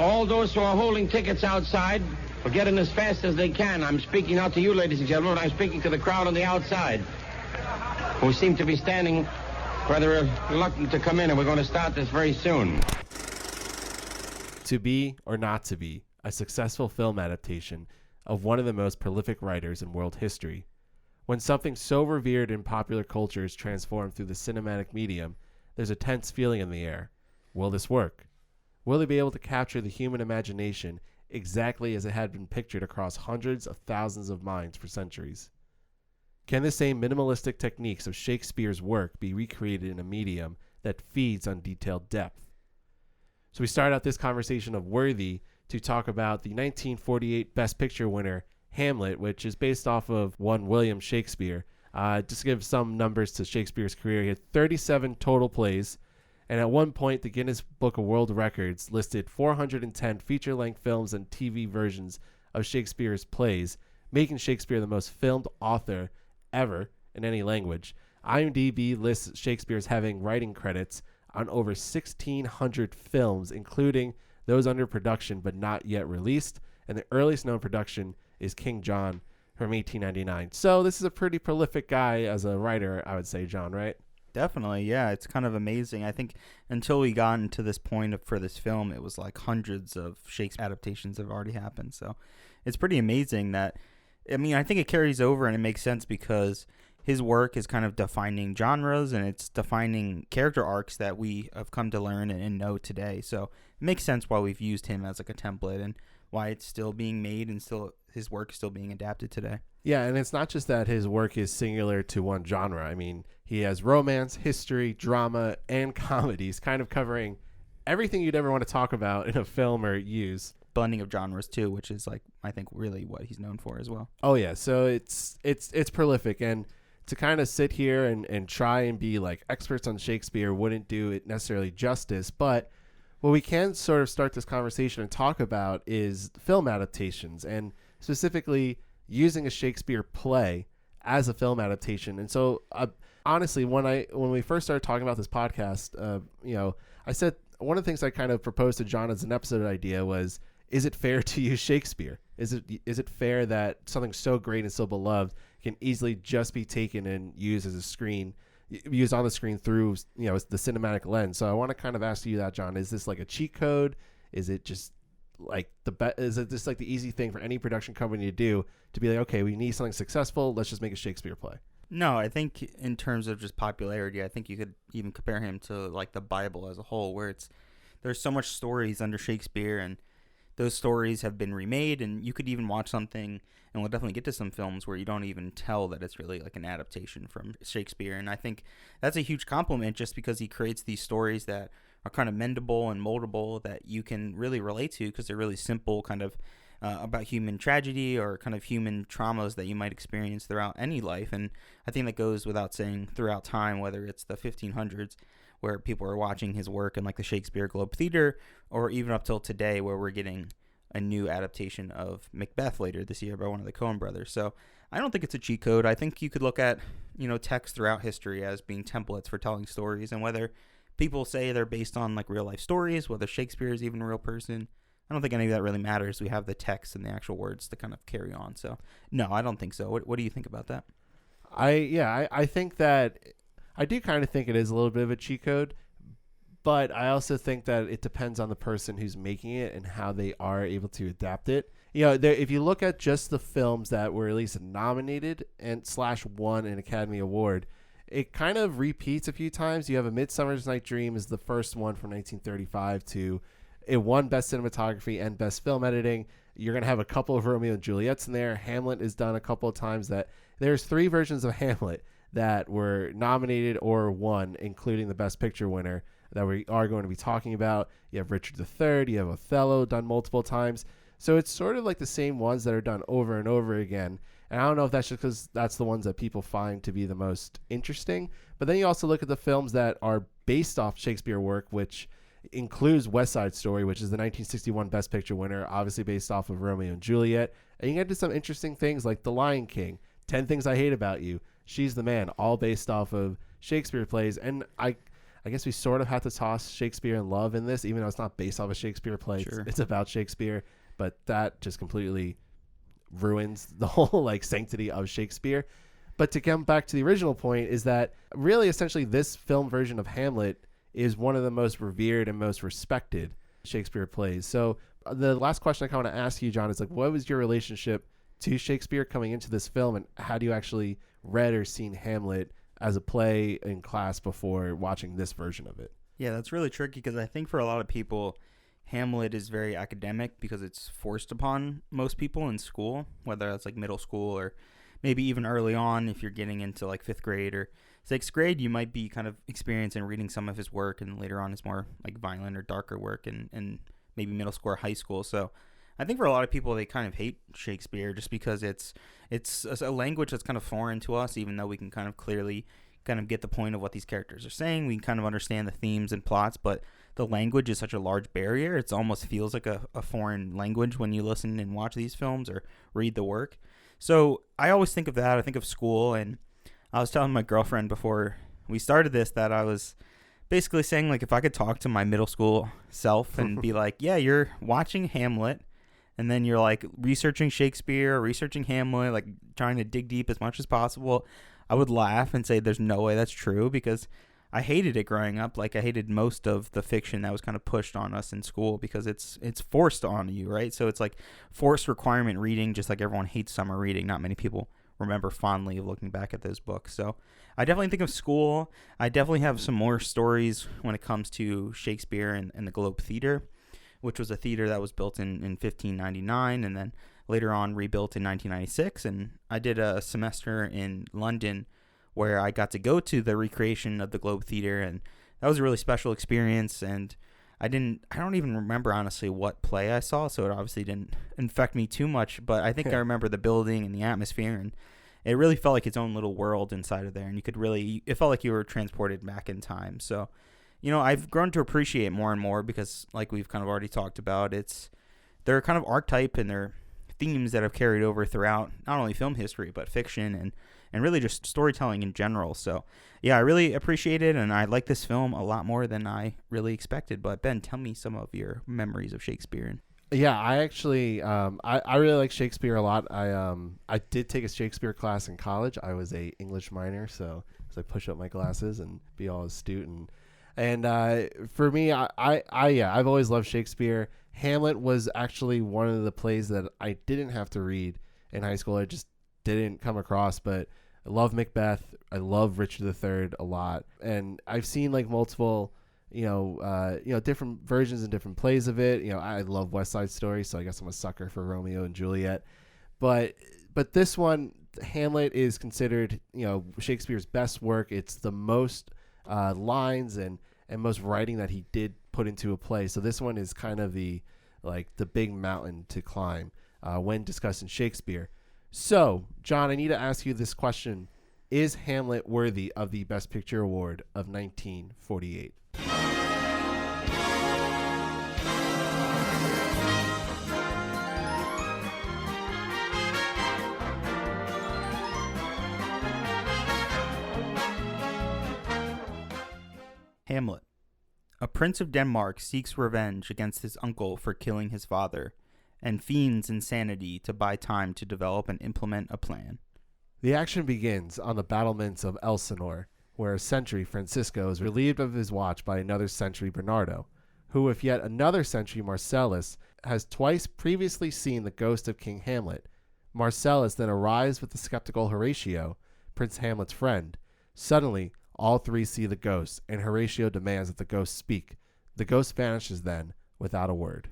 All those who are holding tickets outside will get in as fast as they can. I'm speaking not to you, ladies and gentlemen, but I'm speaking to the crowd on the outside, who seem to be standing rather reluctant to come in, and we're going to start this very soon. To Be or Not to Be, a successful film adaptation of one of the most prolific writers in world history. When something so revered in popular culture is transformed through the cinematic medium, there's a tense feeling in the air. Will this work? Will they be able to capture the human imagination exactly as it had been pictured across hundreds of thousands of minds for centuries? Can the same minimalistic techniques of Shakespeare's work be recreated in a medium that feeds on detailed depth? So we start out this conversation of Worthy to talk about the 1948 Best Picture winner, Hamlet, which is based off of one William Shakespeare. Just to give some numbers to Shakespeare's career, he had 37 total plays, and at one point, the Guinness Book of World Records listed 410 feature-length films and TV versions of Shakespeare's plays, making Shakespeare the most filmed author ever in any language. IMDb lists Shakespeare as having writing credits on over 1,600 films, including those under production but not yet released, and the earliest known production is King John from 1899. So this is a pretty prolific guy as a writer, I would say, John, right? Definitely, yeah. It's kind of amazing. I think until we got into this point for this film, it was like hundreds of Shakespeare adaptations have already happened. So it's pretty amazing that, I mean, I think it carries over and it makes sense because his work is kind of defining genres and it's defining character arcs that we have come to learn and know today. So it makes sense why we've used him as like a template and why it's still being made and still his work is still being adapted today. Yeah, and it's not just that his work is singular to one genre. I mean, he has romance, history, drama, and comedies, kind of covering everything you'd ever want to talk about in a film or use. Blending of genres too, which is like I think really what he's known for as well. Oh yeah, so it's prolific, and to kind of sit here and try and be like experts on Shakespeare wouldn't do it necessarily justice, but what we can sort of start this conversation and talk about is film adaptations, and specifically using a Shakespeare play as a film adaptation. And so honestly, when we first started talking about this podcast, I said one of the things I kind of proposed to John as an episode idea was, is it fair to use Shakespeare? Is it fair that something so great and so beloved can easily just be taken and used on the screen through the cinematic lens? So I want to kind of ask you that, John. Is this like a cheat code? Is it just like is it just like the easy thing for any production company to do, to be like, okay, we need something successful, let's just make a Shakespeare play? No, I think in terms of just popularity, I think you could even compare him to like the Bible as a whole, where there's so much stories under Shakespeare, and those stories have been remade, and you could even watch something, and we'll definitely get to some films where you don't even tell that it's really like an adaptation from Shakespeare. And I think that's a huge compliment, just because he creates these stories that are kind of mendable and moldable that you can really relate to, because they're really simple, kind of about human tragedy or kind of human traumas that you might experience throughout any life. And I think that goes without saying throughout time, whether it's the 1500s where people are watching his work in like the Shakespeare Globe Theater, or even up till today where we're getting a new adaptation of Macbeth later this year by one of the Coen brothers. So I don't think it's a cheat code. I think you could look at, texts throughout history as being templates for telling stories, and whether people say they're based on like real life stories, whether Shakespeare is even a real person, I don't think any of that really matters. We have the text and the actual words to kind of carry on. So no, I don't think so. What do you think about that? I think that I do kind of think it is a little bit of a cheat code, but I also think that it depends on the person who's making it and how they are able to adapt it. If you look at just the films that were at least nominated and / won an Academy Award, it kind of repeats a few times. You have A Midsummer's Night Dream is the first one from 1935 to it won Best Cinematography and Best Film Editing. You're going to have a couple of Romeo and Juliet's in there. Hamlet is done a couple of times. That there's 3 versions of Hamlet that were nominated or won, including the Best Picture winner that we are going to be talking about. You have Richard III, you have Othello done multiple times. So it's sort of like the same ones that are done over and over again. And I don't know if that's just because that's the ones that people find to be the most interesting. But then you also look at the films that are based off Shakespeare work, which includes West Side Story, which is the 1961 Best Picture winner, obviously based off of Romeo and Juliet. And you get to some interesting things like The Lion King, 10 Things I Hate About You, She's the Man, all based off of Shakespeare plays. And I I guess we sort of have to toss Shakespeare in Love in this, even though it's not based off a Shakespeare play. Sure. It's about Shakespeare, but that just completely ruins the whole like sanctity of Shakespeare. But to come back to the original point is that really essentially this film version of Hamlet is one of the most revered and most respected Shakespeare plays. So the last question I kind of want to ask you, John, is like, what was your relationship to Shakespeare coming into this film, and had you actually read or seen Hamlet as a play in class before watching this version of it? Yeah, that's really tricky because I think for a lot of people, Hamlet is very academic because it's forced upon most people in school, whether that's like middle school or maybe even early on if you're getting into like 5th grade or 6th grade, you might be kind of experiencing reading some of his work, and later on his more like violent or darker work and maybe middle school or high school. So I think for a lot of people, they kind of hate Shakespeare just because it's a language that's kind of foreign to us, even though we can kind of clearly kind of get the point of what these characters are saying. We can kind of understand the themes and plots, but the language is such a large barrier. It almost feels like a foreign language when you listen and watch these films or read the work. So I always think of that. I think of school, and I was telling my girlfriend before we started this that I was basically saying, like, if I could talk to my middle school self and be like, yeah, you're watching Hamlet, and then you're like researching Shakespeare, researching Hamlet, like trying to dig deep as much as possible, I would laugh and say there's no way that's true, because I hated it growing up. Like, I hated most of the fiction that was kind of pushed on us in school because it's forced on you, right? So it's like forced requirement reading, just like everyone hates summer reading. Not many people remember fondly of looking back at those books. So I definitely think of school. I definitely have some more stories when it comes to Shakespeare and the Globe Theater, which was a theater that was built in 1599 and then later on rebuilt in 1996. And I did a semester in London where I got to go to the recreation of the Globe Theater, and that was a really special experience. And I don't even remember honestly what play I saw, so it obviously didn't infect me too much, but I think I remember the building and the atmosphere, and it really felt like its own little world inside of there, and it felt like you were transported back in time. So, I've grown to appreciate more and more because, like we've kind of already talked about, they're kind of archetype and they're themes that have carried over throughout not only film history, but fiction and really just storytelling in general. So, yeah, I really appreciate it, and I like this film a lot more than I really expected. But, Ben, tell me some of your memories of Shakespeare. Yeah, I actually, I really like Shakespeare a lot. I did take a Shakespeare class in college. I was a English minor, so I push up my glasses and be all astute. And for me, I've always loved Shakespeare. Hamlet was actually one of the plays that I didn't have to read in high school. I just didn't come across, but I love Macbeth. I love Richard III a lot, and I've seen like multiple, different versions and different plays of it. I love West Side Story, so I guess I'm a sucker for Romeo and Juliet. But this one, Hamlet, is considered Shakespeare's best work. It's the most lines and most writing that he did put into a play. So this one is kind of the big mountain to climb when discussing Shakespeare. So, John, I need to ask you this question. Is Hamlet worthy of the Best Picture Award of 1948? Hamlet. A prince of Denmark seeks revenge against his uncle for killing his father, and feigns insanity to buy time to develop and implement a plan. The action begins on the battlements of Elsinore, where a sentry, Francisco, is relieved of his watch by another sentry, Bernardo, who, with yet another sentry, Marcellus, has twice previously seen the ghost of King Hamlet. Marcellus then arrives with the skeptical Horatio, Prince Hamlet's friend. Suddenly, all three see the ghost, and Horatio demands that the ghost speak. The ghost vanishes then, without a word.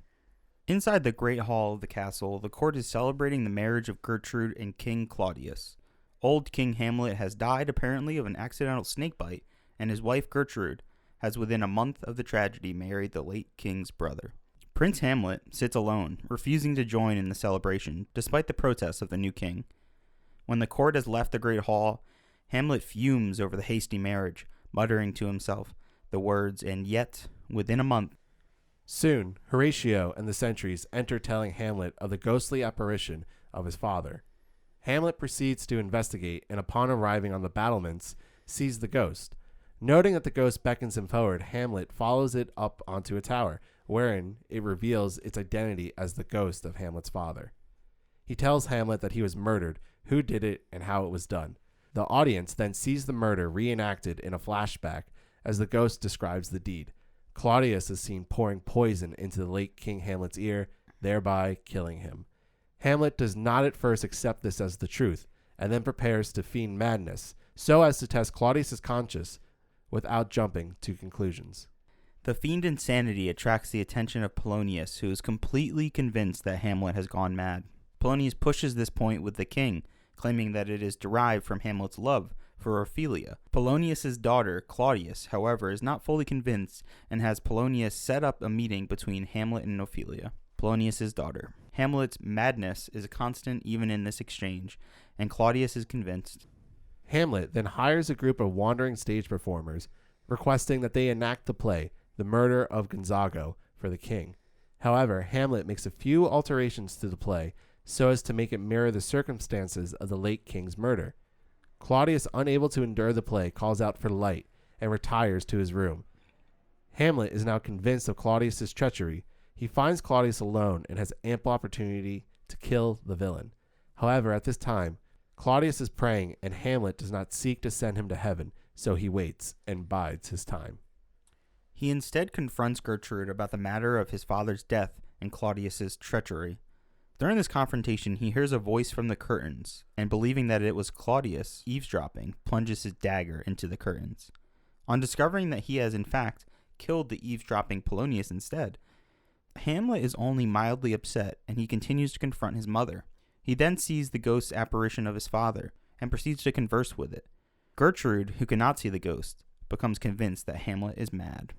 Inside the great hall of the castle, the court is celebrating the marriage of Gertrude and King Claudius. Old King Hamlet has died apparently of an accidental snakebite, and his wife Gertrude has within a month of the tragedy married the late king's brother. Prince Hamlet sits alone, refusing to join in the celebration, despite the protests of the new king. When the court has left the great hall, Hamlet fumes over the hasty marriage, muttering to himself the words, "And yet, within a month." Soon, Horatio and the sentries enter, telling Hamlet of the ghostly apparition of his father. Hamlet proceeds to investigate, and upon arriving on the battlements, sees the ghost. Noting that the ghost beckons him forward, Hamlet follows it up onto a tower, wherein it reveals its identity as the ghost of Hamlet's father. He tells Hamlet that he was murdered, who did it, and how it was done. The audience then sees the murder reenacted in a flashback as the ghost describes the deed. Claudius is seen pouring poison into the late King Hamlet's ear, thereby killing him. Hamlet does not at first accept this as the truth, and then prepares to feign madness, so as to test Claudius's conscience without jumping to conclusions. The feigned insanity attracts the attention of Polonius, who is completely convinced that Hamlet has gone mad. Polonius pushes this point with the king, claiming that it is derived from Hamlet's love for Ophelia. Polonius's daughter, Claudius, however, is not fully convinced and has Polonius set up a meeting between Hamlet and Ophelia, Polonius's daughter. Hamlet's madness is constant even in this exchange, and Claudius is convinced. Hamlet then hires a group of wandering stage performers, requesting that they enact the play, The Murder of Gonzago, for the king. However, Hamlet makes a few alterations to the play so as to make it mirror the circumstances of the late king's murder. Claudius, unable to endure the play, calls out for light and retires to his room. Hamlet is now convinced of Claudius's treachery. He finds Claudius alone and has ample opportunity to kill the villain. However, at this time, Claudius is praying, and Hamlet does not seek to send him to heaven, so he waits and bides his time. He instead confronts Gertrude about the matter of his father's death and Claudius's treachery. During this confrontation, he hears a voice from the curtains, and believing that it was Claudius eavesdropping, plunges his dagger into the curtains. On discovering that he has in fact killed the eavesdropping Polonius instead, Hamlet is only mildly upset, and he continues to confront his mother. He then sees the ghost's apparition of his father, and proceeds to converse with it. Gertrude, who cannot see the ghost, becomes convinced that Hamlet is mad.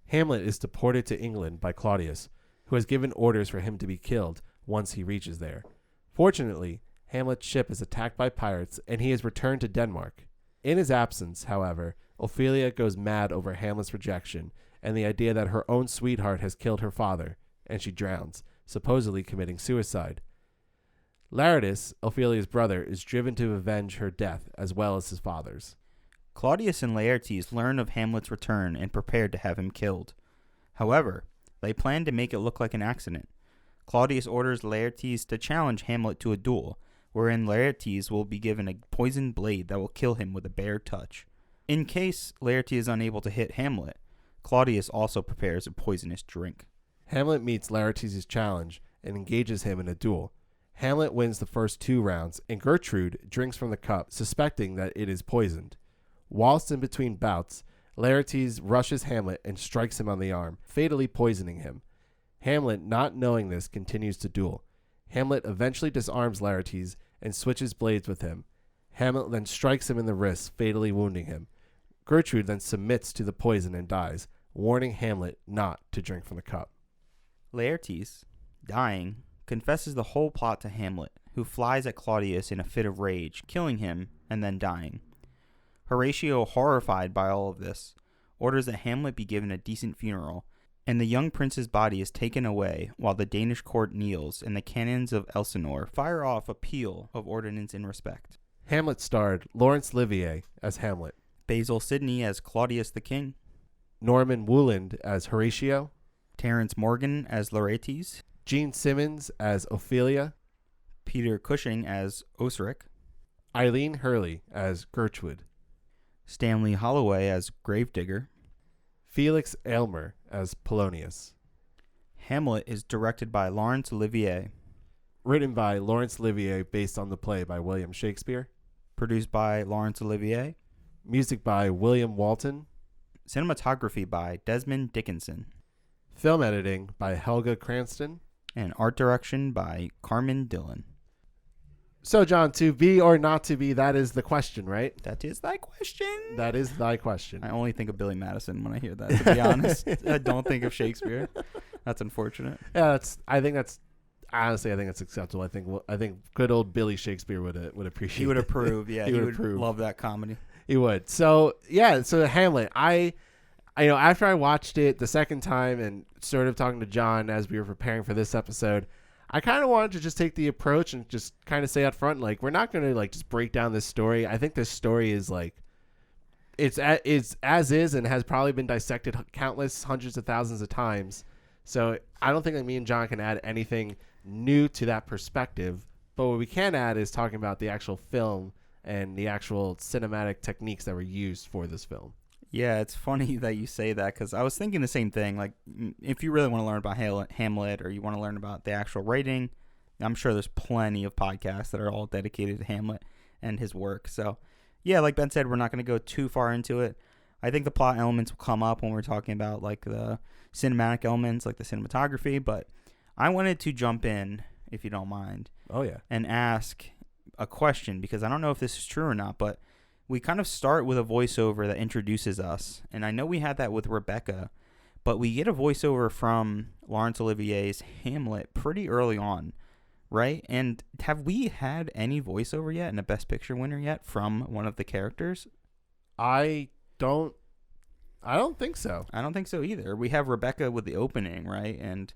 Hamlet is deported to England by Claudius, who has given orders for him to be killed once he reaches there. Fortunately, Hamlet's ship is attacked by pirates, and he is returned to Denmark. In his absence, however, Ophelia goes mad over Hamlet's rejection and the idea that her own sweetheart has killed her father, and she drowns, supposedly committing suicide. Laertes, Ophelia's brother, is driven to avenge her death as well as his father's. Claudius and Laertes learn of Hamlet's return and prepare to have him killed. However, they plan to make it look like an accident. Claudius orders Laertes to challenge Hamlet to a duel, wherein Laertes will be given a poisoned blade that will kill him with a bare touch. In case Laertes is unable to hit Hamlet, Claudius also prepares a poisonous drink. Hamlet meets Laertes' challenge and engages him in a duel. Hamlet wins the first 2 rounds, and Gertrude drinks from the cup, suspecting that it is poisoned. Whilst in between bouts, Laertes rushes Hamlet and strikes him on the arm, fatally poisoning him. Hamlet, not knowing this, continues to duel. Hamlet eventually disarms Laertes and switches blades with him. Hamlet then strikes him in the wrist, fatally wounding him. Gertrude then submits to the poison and dies, warning Hamlet not to drink from the cup. Laertes, dying, confesses the whole plot to Hamlet, who flies at Claudius in a fit of rage, killing him and then dying. Horatio, horrified by all of this, orders that Hamlet be given a decent funeral, and the young prince's body is taken away while the Danish court kneels and the cannons of Elsinore fire off a peal of ordnance in respect. Hamlet starred Laurence Olivier as Hamlet, Basil Sidney as Claudius the King, Norman Wooland as Horatio, Terence Morgan as Laertes, Gene Simmons as Ophelia, Peter Cushing as Osric, Eileen Hurley as Gertrude, Stanley Holloway as Gravedigger. Felix Aylmer as Polonius. Hamlet is directed by Laurence Olivier. Written by Laurence Olivier based on the play by William Shakespeare. Produced by Laurence Olivier. Music by William Walton. Cinematography by Desmond Dickinson. Film editing by Helga Cranston. And art direction by Carmen Dillon. So, John, to be or not to be, that is the question, right? That is thy question. That is thy question. I only think of Billy Madison when I hear that, to be honest. I don't think of Shakespeare. That's unfortunate. Yeah, I think that's acceptable. I think good old Billy Shakespeare would appreciate. He would it. approve. Yeah, he would love that comedy. He would. So yeah, so Hamlet. I after I watched it the second time and sort of talking to John as we were preparing for this episode, I kind of wanted to just take the approach and just kind of say up front, like, we're not going to like just break down this story. I think this story is like it's as is and has probably been dissected countless hundreds of thousands of times. So I don't think that me and John can add anything new to that perspective. But what we can add is talking about the actual film and the actual cinematic techniques that were used for this film. Yeah, it's funny that you say that because I was thinking the same thing. Like, if you really want to learn about Hamlet or you want to learn about the actual writing, I'm sure there's plenty of podcasts that are all dedicated to Hamlet and his work. So, yeah, like Ben said, we're not going to go too far into it. I think the plot elements will come up when we're talking about, like, the cinematic elements, like the cinematography. But I wanted to jump in, if you don't mind. Oh, yeah. And ask a question because I don't know if this is true or not, but we kind of start with a voiceover that introduces us. And I know we had that with Rebecca, but we get a voiceover from Laurence Olivier's Hamlet pretty early on, right? And have we had any voiceover yet and a Best Picture winner yet from one of the characters? I don't think so. I don't think so either. We have Rebecca with the opening, right? And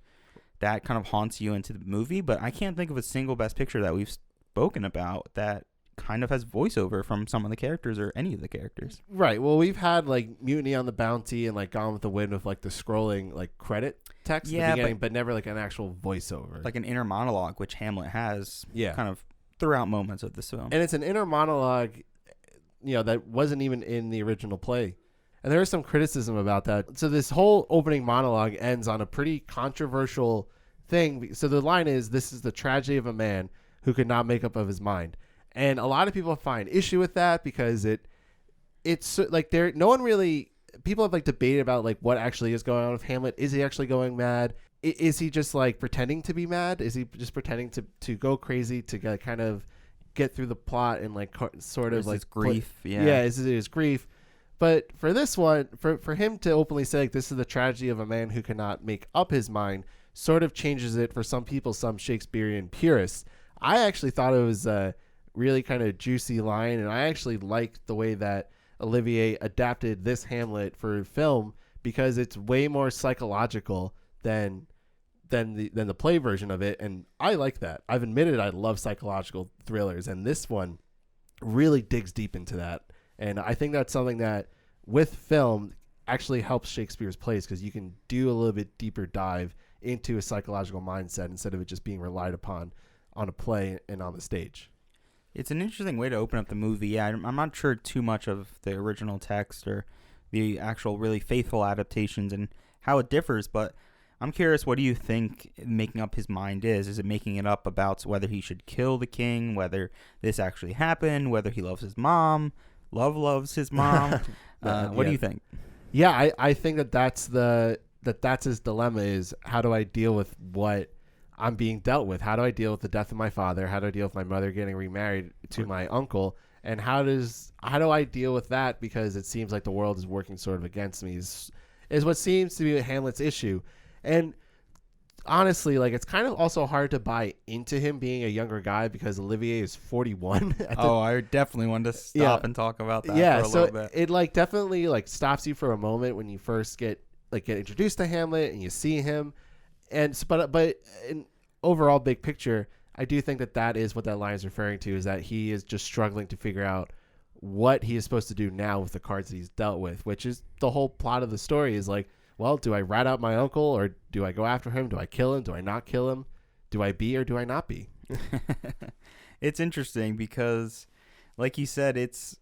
that kind of haunts you into the movie, but I can't think of a single Best Picture that we've spoken about that kind of has voiceover from some of the characters or any of the characters. Right. Well, we've had like Mutiny on the Bounty and like Gone with the Wind with like the scrolling like credit text at the beginning, but never like an actual voiceover. Like an inner monologue, which Hamlet has kind of throughout moments of this film. And it's an inner monologue, that wasn't even in the original play. And there is some criticism about that. So this whole opening monologue ends on a pretty controversial thing. So the line is, "This is the tragedy of a man who could not make up of his mind." And a lot of people find issue with that because it's like people have like debated about like what actually is going on with Hamlet. Is he actually going mad? Is he just like pretending to be mad? Is he just pretending to go crazy to kind of get through the plot and like sort of like grief? Is it his grief? But for this one, for him to openly say like, "This is the tragedy of a man who cannot make up his mind," sort of changes it for some people, some Shakespearean purists. I actually thought it was a really kind of juicy line, and I actually liked the way that Olivier adapted this Hamlet for film because it's way more psychological than the play version of it, and I like that. I've admitted I love psychological thrillers, and this one really digs deep into that. And I think that's something that with film actually helps Shakespeare's plays because you can do a little bit deeper dive into a psychological mindset instead of it just being relied upon on a play and on the stage. It's an interesting way to open up the movie. Yeah, I'm not sure too much of the original text or the actual really faithful adaptations and how it differs, but I'm curious, what do you think making up his mind is? Is it making it up about whether he should kill the king, whether this actually happened, whether he loves his mom, loves his mom? What do you think? Yeah, I think that's his dilemma is, how do I deal with what I'm being dealt with? How do I deal with the death of my father? How do I deal with my mother getting remarried to my uncle? And how do I deal with that? Because it seems like the world is working sort of against me is what seems to be Hamlet's issue. And honestly, like, it's kind of also hard to buy into him being a younger guy because Olivier is 41. I definitely wanted to stop and talk about that for a little bit. It like definitely like stops you for a moment when you first get introduced to Hamlet and you see him. But in overall big picture, I do think that is what that line is referring to, is that he is just struggling to figure out what he is supposed to do now with the cards that he's dealt with, which is the whole plot of the story is like, well, do I rat out my uncle or do I go after him? Do I kill him? Do I not kill him? Do I be or do I not be? It's interesting because, like you said, it's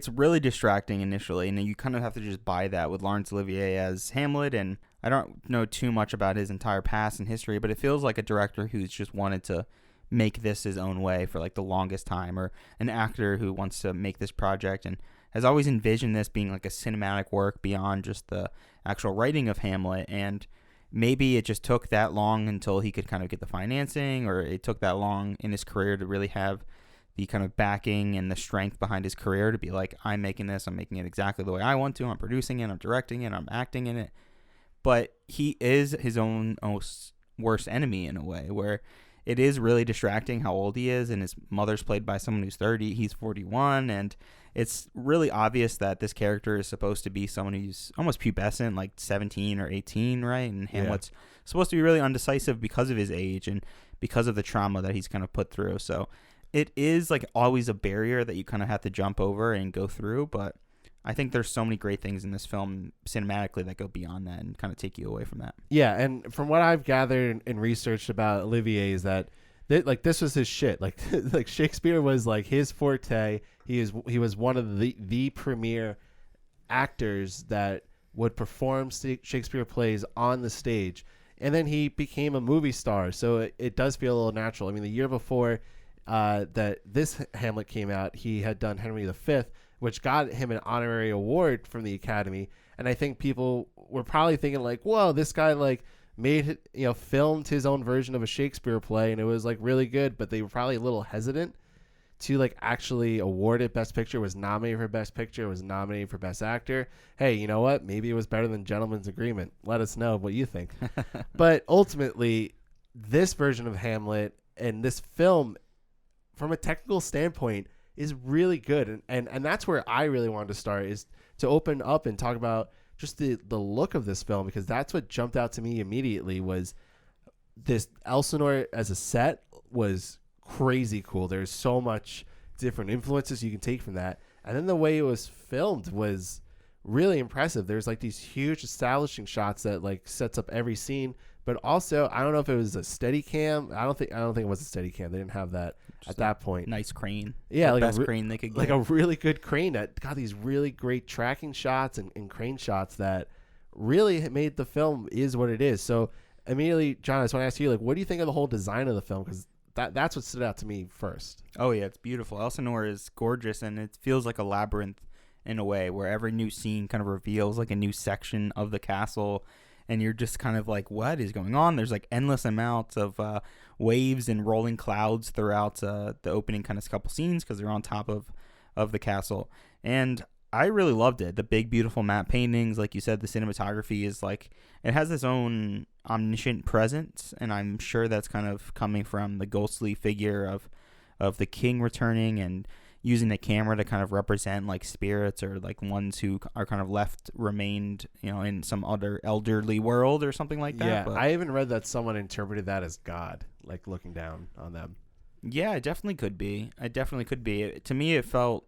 really distracting initially, and you kind of have to just buy that with Laurence Olivier as Hamlet. And I don't know too much about his entire past and history, but it feels like a director who's just wanted to make this his own way for like the longest time, or an actor who wants to make this project and has always envisioned this being like a cinematic work beyond just the actual writing of Hamlet. And maybe it just took that long until he could kind of get the financing, or it took that long in his career to really have the kind of backing and the strength behind his career to be like, I'm making it exactly the way I want to. I'm producing it, I'm directing it, I'm acting in it. But he is his own worst enemy in a way, where it is really distracting how old he is, and his mother's played by someone who's 30, he's 41, and it's really obvious that this character is supposed to be someone who's almost pubescent, like 17 or 18, right? And Hamlet's supposed to be really undecisive because of his age and because of the trauma that he's kind of put through. So it is like always a barrier that you kind of have to jump over and go through, but I think there's so many great things in this film cinematically that go beyond that and kind of take you away from that. Yeah, and from what I've gathered and researched about Olivier is that like this was his shit. Like like Shakespeare was like his forte. He was one of the premier actors that would perform Shakespeare plays on the stage, and then he became a movie star. So it does feel a little natural. I mean, the year before that this Hamlet came out, he had done Henry V, which got him an honorary award from the Academy. And I think people were probably thinking like, whoa, this guy like made, filmed his own version of a Shakespeare play, and it was like really good, but they were probably a little hesitant to like actually award it Best Picture, was nominated for Best Picture, was nominated for Best Actor. Hey, you know what? Maybe it was better than Gentleman's Agreement. Let us know what you think. But ultimately, this version of Hamlet and this film, from a technical standpoint, is really good. And that's where I really wanted to start, is to open up and talk about just the look of this film, because that's what jumped out to me immediately. Was this Elsinore as a set was crazy cool. There's so much different influences you can take from that. And then the way it was filmed was really impressive. There's like these huge establishing shots that like sets up every scene, but also I don't know if it was a steady cam. I don't think it was a steady cam. They didn't have that just at that point. Nice crane. Yeah, the like best crane they could get. Like a really good crane that got these really great tracking shots and crane shots that really made the film is what it is. So immediately, John, I just want to ask you, like, what do you think of the whole design of the film? Because that's what stood out to me first. Oh yeah, it's beautiful. Elsinore is gorgeous, and it feels like a labyrinth in a way, where every new scene kind of reveals like a new section of the castle, and you're just kind of like, what is going on? There's like endless amounts of waves and rolling clouds throughout the opening kind of couple scenes, because they're on top of the castle. And I really loved it. The big, beautiful matte paintings, like you said, the cinematography is like, it has its own omniscient presence, and I'm sure that's kind of coming from the ghostly figure of the king returning and using the camera to kind of represent like spirits or like ones who are kind of remained, in some other elderly world or something like that. Yeah, but I even read that someone interpreted that as God, like looking down on them. Yeah, it definitely could be. To me, it felt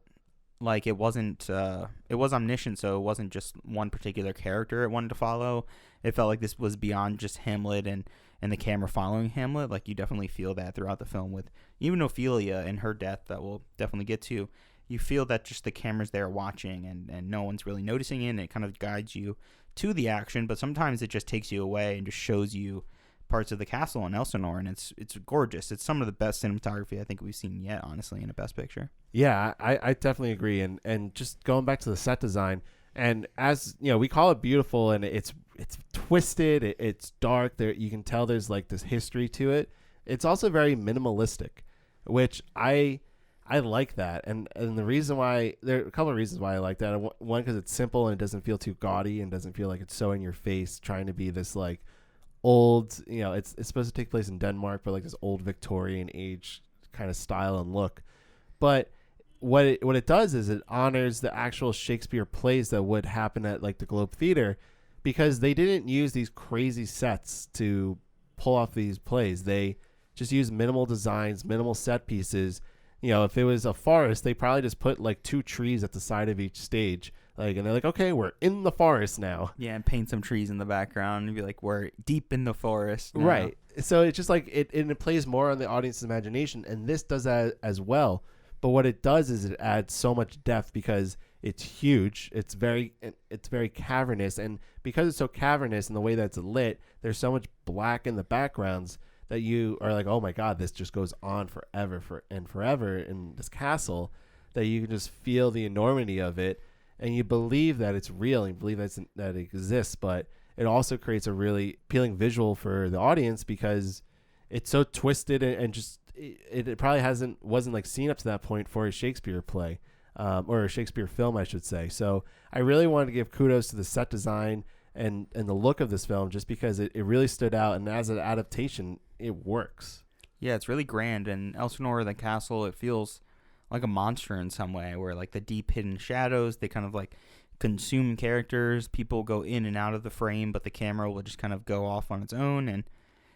like it wasn't, it was omniscient, so it wasn't just one particular character it wanted to follow. It felt like this was beyond just Hamlet and the camera following Hamlet. Like, you definitely feel that throughout the film with even Ophelia and her death that we'll definitely get to. You feel that just the camera's there watching and no one's really noticing it, and it kind of guides you to the action, but sometimes it just takes you away and just shows you parts of the castle in Elsinore, and it's gorgeous. It's some of the best cinematography I think we've seen yet, honestly, in a Best Picture. Yeah, I definitely agree. And just going back to the set design, and as we call it beautiful, and it's twisted, it's dark. There you can tell there's like this history to it. It's also very minimalistic, which I like that. And the reason why, there are a couple of reasons why I like that. One, because it's simple and it doesn't feel too gaudy and doesn't feel like it's so in your face, trying to be this like old, it's supposed to take place in Denmark, but like this old Victorian age kind of style and look. But what it does is it honors the actual Shakespeare plays that would happen at like the Globe Theater, because they didn't use these crazy sets to pull off these plays. They just used minimal designs, minimal set pieces. If it was a forest, they probably just put like 2 trees at the side of each stage. And they're like, okay, we're in the forest now. Yeah, and paint some trees in the background and be like, we're deep in the forest now. Right. So it's just like it plays more on the audience's imagination, and this does that as well. But what it does is it adds so much depth, because it's huge. It's very cavernous, and because it's so cavernous in the way that it's lit, there's so much black in the backgrounds that you are like, oh my God, this just goes on forever in this castle, that you can just feel the enormity of it. And you believe that it's real, and you believe that it exists, but it also creates a really appealing visual for the audience, because it's so twisted and just it probably wasn't like seen up to that point for a Shakespeare play, or a Shakespeare film, I should say. So I really wanted to give kudos to the set design and the look of this film, just because it really stood out, and as an adaptation, it works. Yeah, it's really grand, and Elsinore, the castle, it feels like a monster in some way, where like the deep hidden shadows, they kind of like consume characters. People go in and out of the frame, but the camera will just kind of go off on its own. And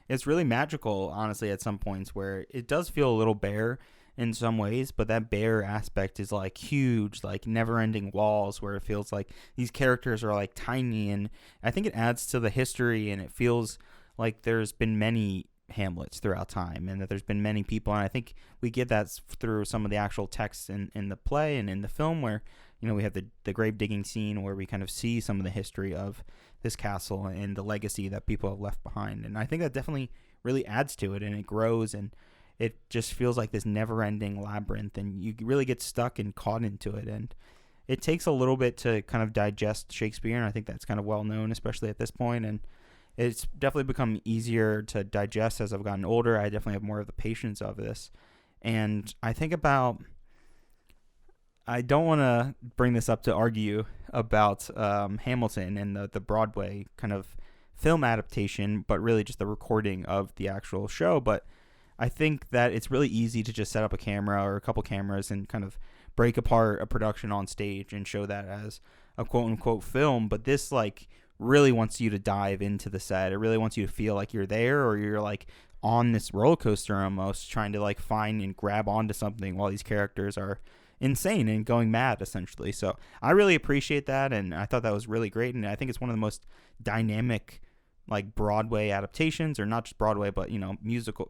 it's really magical, honestly, at some points, where it does feel a little bare. in some ways, but that bear aspect is like huge, like never-ending walls where it feels like these characters are like tiny, and I think it adds to the history, and it feels like there's been many Hamlets throughout time, and that there's been many people, and I think we get that through some of the actual texts in the play and in the film, where we have the grave digging scene where we kind of see some of the history of this castle and the legacy that people have left behind, and I think that definitely really adds to it, and it grows, and it just feels like this never-ending labyrinth, and you really get stuck and caught into it, and it takes a little bit to kind of digest Shakespeare, and I think that's kind of well known, especially at this point, and it's definitely become easier to digest as I've gotten older. I definitely have more of the patience of this. And I think about, I don't want to bring this up to argue about Hamilton and the Broadway kind of film adaptation, but really just the recording of the actual show. But I think that it's really easy to just set up a camera or a couple cameras and kind of break apart a production on stage and show that as a quote unquote film. But this really wants you to dive into the set. It really wants you to feel like you're there, or you're like on this roller coaster almost, trying to find and grab onto something while these characters are insane and going mad essentially. So I really appreciate that, and I thought that was really great, and I think it's one of the most dynamic Broadway adaptations, or not just Broadway, but not musical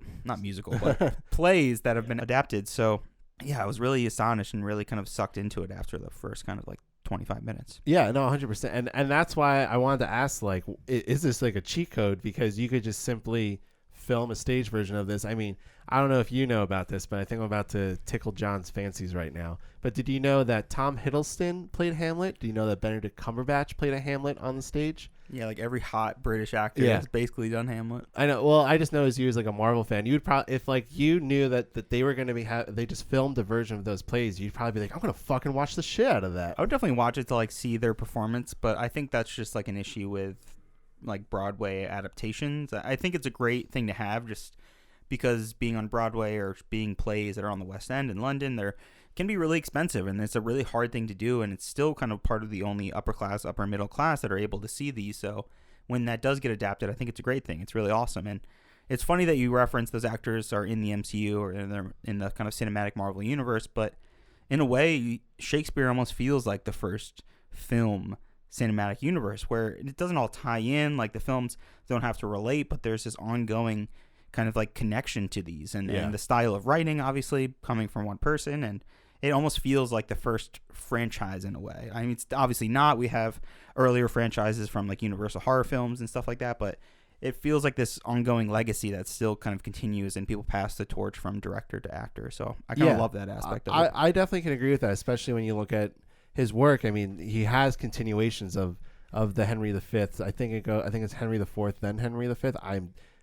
but plays that have been adapted. So yeah, I was really astonished and really kind of sucked into it after the first kind of 25 minutes. Yeah, no, 100%. And that's why I wanted to ask, is this a cheat code? Because you could just simply film a stage version of this. I mean, I don't know if you know about this, but I think I'm about to tickle John's fancies right now. But did you know that Tom Hiddleston played Hamlet? Do you know that Benedict Cumberbatch played a Hamlet on the stage? Yeah, every hot British actor has basically done Hamlet. I know. Well, I just know as you as a Marvel fan, you would probably, if you knew that they were going to be, they just filmed a version of those plays, you'd probably be like, I'm going to fucking watch the shit out of that. I would definitely watch it to see their performance, but I think that's just an issue with Broadway adaptations. I think it's a great thing to have, just because being on Broadway or being plays that are on the West End in London, they're can be really expensive, and it's a really hard thing to do, and it's still kind of part of the only upper middle class that are able to see these. So when that does get adapted, I think it's a great thing. It's really awesome, and it's funny that you reference those actors are in the MCU or in the kind of cinematic Marvel universe, but in a way, Shakespeare almost feels like the first film cinematic universe, where it doesn't all tie in, the films don't have to relate, but there's this ongoing kind of connection to these, and the style of writing obviously coming from one person, and it almost feels like the first franchise in a way. I mean, it's obviously not. We have earlier franchises from Universal horror films and stuff like that, but it feels like this ongoing legacy that still kind of continues, and people pass the torch from director to actor. So I kind of love that aspect of it. I definitely can agree with that, especially when you look at his work. I mean, he has continuations of the Henry V. I think it's Henry IV, then Henry V.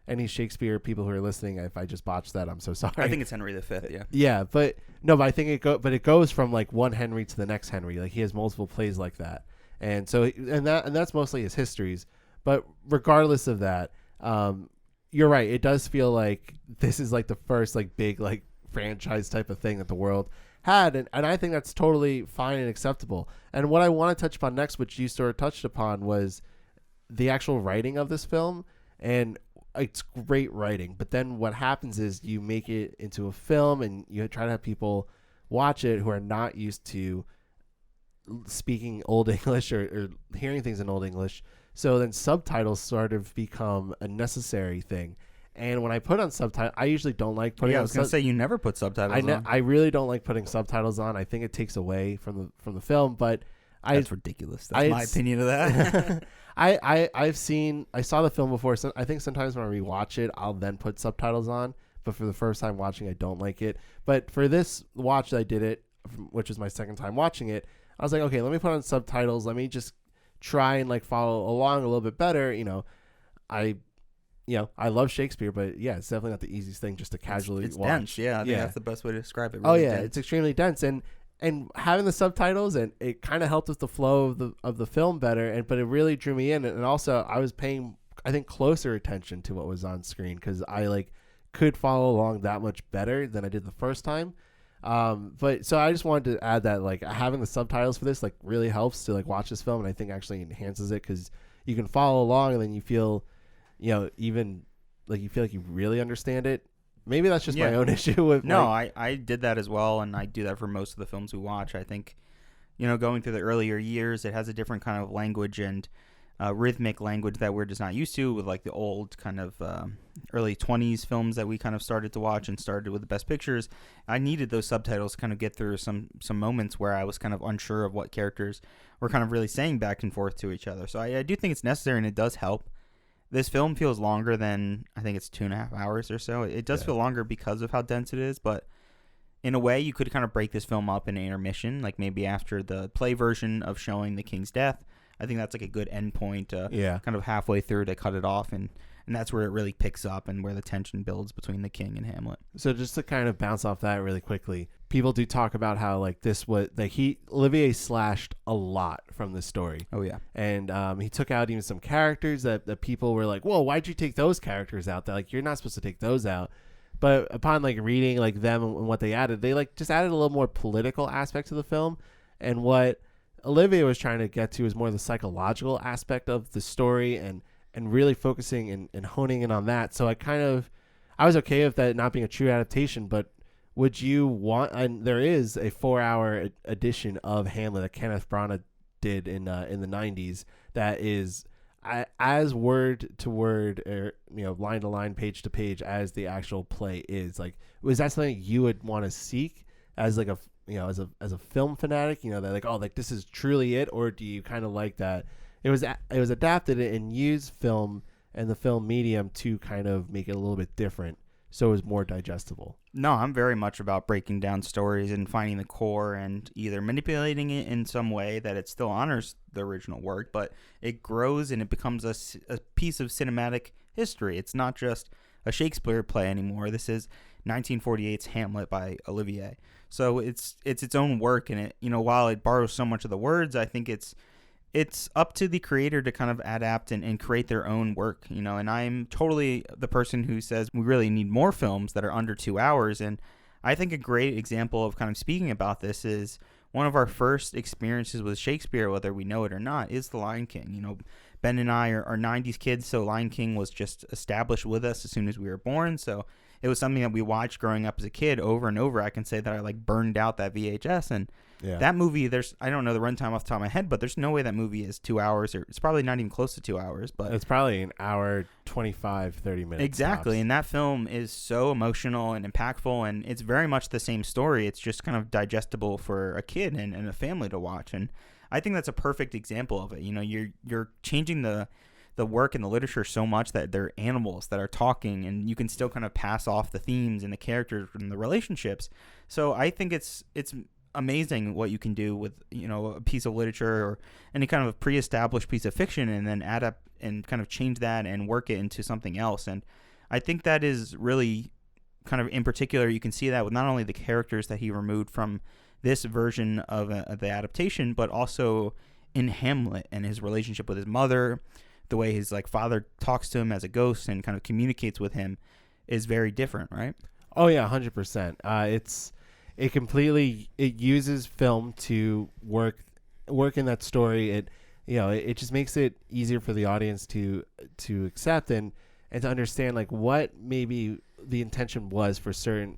Any Shakespeare people who are listening, if I just botched that, I'm so sorry. I think it's Henry V. Yeah. Yeah, but I think it goes from one Henry to the next Henry. He has multiple plays like that, and so and that's mostly his histories. But regardless of that, you're right. It does feel like this is the first big franchise type of thing that the world had, and I think that's totally fine and acceptable. And what I want to touch upon next, which you sort of touched upon, was the actual writing of this film. And it's great writing, but then what happens is you make it into a film and you try to have people watch it who are not used to speaking Old English or hearing things in Old English. So then subtitles sort of become a necessary thing. And when I put on subtitles, I usually don't like putting. Yeah, I was gonna say you never put subtitles on. I really don't like putting subtitles on. I think it takes away from the film. But that's ridiculous. That's my opinion of that. I saw the film before. So I think sometimes when I rewatch it, I'll then put subtitles on. But for the first time watching, I don't like it. But for this watch that I did it, which was my second time watching it, I was like, okay, let me put on subtitles. Let me just try and follow along a little bit better. I love Shakespeare, but yeah, it's definitely not the easiest thing just to casually it's watch. Dense, yeah. I think that's the best way to describe it. Really dense. It's extremely dense, and having the subtitles, and it kind of helped with the flow of the film better. But it really drew me in, and also I was paying, I think, closer attention to what was on screen because I could follow along that much better than I did the first time. But so I just wanted to add that having the subtitles for this really helps to watch this film, and I think actually enhances it because you can follow along, and then you feel. Even you feel like you really understand it maybe that's just my own issue with. No, I did that as well, and I do that for most of the films we watch. I think, going through the earlier years, it has a different kind of language and rhythmic language that we're just not used to with like the old kind of early 20s films that we kind of started to watch and started with the best pictures. I needed those subtitles to kind of get through some moments where I was kind of unsure of what characters were kind of really saying back and forth to each other. So I do think it's necessary, and it does help. This film feels longer than, I think it's 2.5 hours or so. It does feel longer because of how dense it is, but in a way you could kind of break this film up in an intermission, like maybe after the play version of showing the king's death. I think that's like a good end point, kind of halfway through to cut it off, and that's where it really picks up and where the tension builds between the king and Hamlet. So just to kind of bounce off that really quickly, people do talk about how like this was like Olivier slashed a lot from the story. Oh yeah, and he took out even some characters that people were like, "Whoa, why'd you take those characters out? That like you're not supposed to take those out." But upon like reading like them and what they added, they like just added a little more political aspect to the film, and what Olivier was trying to get to is more the psychological aspect of the story and really focusing and honing in on that. So I was okay with that not being a true adaptation, but would you want, and there is a 4-hour edition of Hamlet that Kenneth Branagh did in the 90s that is as word to word or line to line, page to page as the actual play is. Like, was that something you would want to seek as like a as a film fanatic, that like, oh, like this is truly it? Or do you kind of like that it was adapted and used film and the film medium to kind of make it a little bit different so it was more digestible? No, I'm very much about breaking down stories and finding the core and either manipulating it in some way that it still honors the original work, but it grows and it becomes a piece of cinematic history. It's not just a Shakespeare play anymore. This is 1948's Hamlet by Olivier. So it's its own work, and it while it borrows so much of the words, I think it's up to the creator to kind of adapt and create their own work, and I'm totally the person who says we really need more films that are under 2 hours. And I think a great example of kind of speaking about this is one of our first experiences with Shakespeare, whether we know it or not, is The Lion King. Ben and I are 90s kids, so Lion King was just established with us as soon as we were born. So it was something that we watched growing up as a kid over and over. I can say that I like burned out that VHS, and that movie, I don't know the runtime off the top of my head, but there's no way that movie is 2 hours, or it's probably not even close to 2 hours, but it's probably an hour, 25, 30 minutes. Exactly. tops. And that film is so emotional and impactful, and it's very much the same story. It's just kind of digestible for a kid and a family to watch. And I think that's a perfect example of it. You're changing the work and the literature so much that they're animals that are talking, and you can still kind of pass off the themes and the characters and the relationships. So I think it's amazing what you can do with a piece of literature or any kind of pre-established piece of fiction, and then adapt and kind of change that and work it into something else. And I think that is really kind of, in particular, you can see that with not only the characters that he removed from this version of the adaptation, but also in Hamlet and his relationship with his mother. The way his father talks to him as a ghost and kind of communicates with him is very different, right? Oh yeah, 100%. It uses film to work in that story. It just makes it easier for the audience to accept and to understand like what maybe the intention was for certain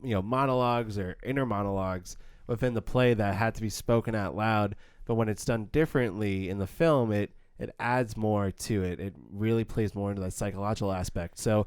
monologues or inner monologues within the play that had to be spoken out loud. But when it's done differently in the film, it adds more to it. It really plays more into that psychological aspect. So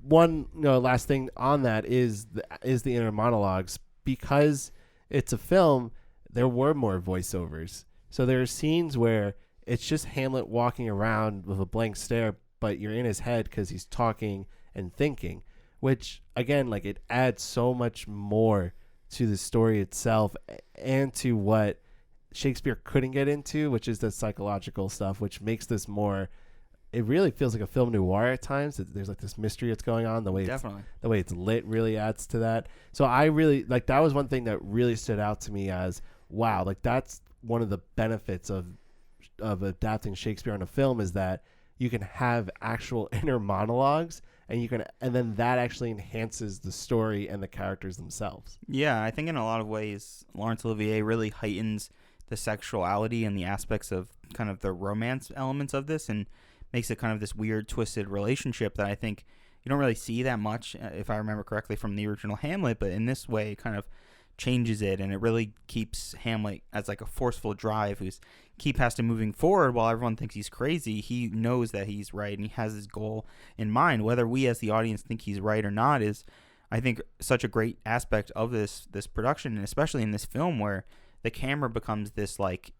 one last thing on that is the inner monologues. Because it's a film, there were more voiceovers. So there are scenes where it's just Hamlet walking around with a blank stare, but you're in his head because he's talking and thinking, which again, like, it adds so much more to the story itself and to what Shakespeare couldn't get into, which is the psychological stuff, which makes this more, it really feels like a film noir at times. There's like this mystery that's going on. The way it's lit really adds to that. So I really like, that was one thing that really stood out to me as, wow, like that's one of the benefits of adapting Shakespeare on a film, is that you can have actual inner monologues and then that actually enhances the story and the characters themselves. Yeah, I think in a lot of ways, Laurence Olivier really heightens the sexuality and the aspects of kind of the romance elements of this, and makes it kind of this weird, twisted relationship that I think you don't really see that much, if I remember correctly, from the original Hamlet. But in this way, it kind of changes it, and it really keeps Hamlet as like a forceful drive who's keep Hasta moving forward while everyone thinks he's crazy. He knows that he's right, and he has his goal in mind. Whether we as the audience think he's right or not is, I think, such a great aspect of this production, and especially in this film where the camera becomes this like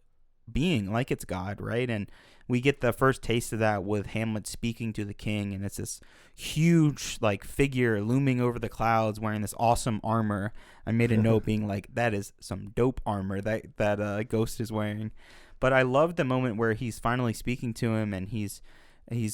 being, like it's God, right? And we get the first taste of that with Hamlet speaking to the king, and it's this huge like figure looming over the clouds wearing this awesome armor. I made a note being like, that is some dope armor that Ghost is wearing. But I love the moment where he's finally speaking to him, and he's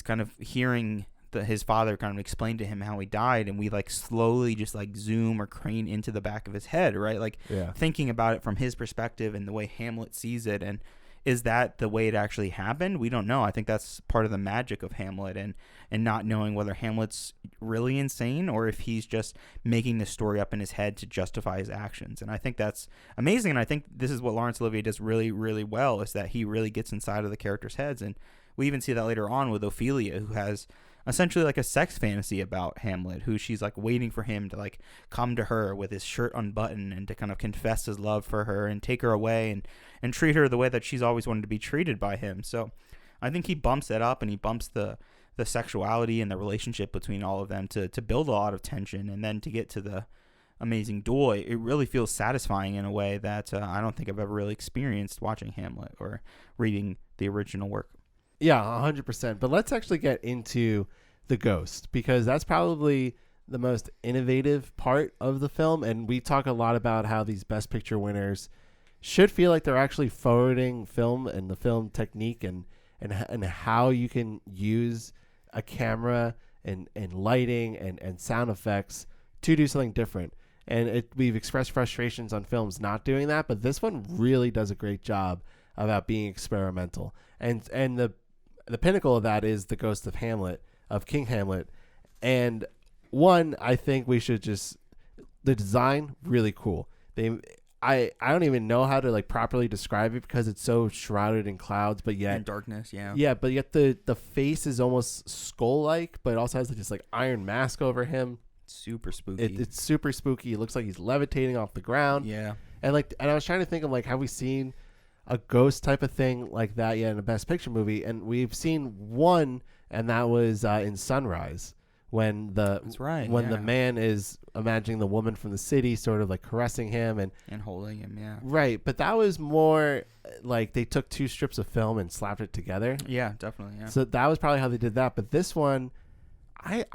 kind of hearing his father kind of explain to him how he died, and we like slowly just like zoom or crane into the back of his head, right? Like thinking about it from his perspective and the way Hamlet sees it. And is that the way it actually happened? We don't know. I think that's part of the magic of Hamlet, and not knowing whether Hamlet's really insane or if he's just making the story up in his head to justify his actions. And I think that's amazing. And I think this is what Laurence Olivier does really, really well, is that he really gets inside of the characters' heads. And we even see that later on with Ophelia, who has essentially like a sex fantasy about Hamlet, who she's like waiting for him to like come to her with his shirt unbuttoned and to kind of confess his love for her and take her away and treat her the way that she's always wanted to be treated by him. So I think he bumps that up, and he bumps the sexuality and the relationship between all of them to build a lot of tension, and then to get to the amazing duel. It really feels satisfying in a way that I don't think I've ever really experienced watching Hamlet or reading the original work. Yeah, 100%. But let's actually get into the Ghost, because that's probably the most innovative part of the film. And we talk a lot about how these Best Picture winners should feel like they're actually forwarding film and the film technique and how you can use a camera and lighting and sound effects to do something different. And we've expressed frustrations on films not doing that, but this one really does a great job about being experimental. And the pinnacle of that is the Ghost of Hamlet, of King Hamlet. And one, I think we should the design, really cool. I don't even know how to like properly describe it because it's so shrouded in clouds, but yet in darkness, but yet the face is almost skull-like, but it also has this like iron mask over him. Super spooky. It's super spooky. It looks like he's levitating off the ground. Yeah. And I was trying to think of like, have we seen a ghost type of thing like that yet in a Best Picture movie? And we've seen one, and that was in Sunrise, when the man is imagining the woman from the city sort of like caressing him and holding him. Yeah. Right. But that was more like they took two strips of film and slapped it together. Yeah, definitely. Yeah. So that was probably how they did that. But this one, I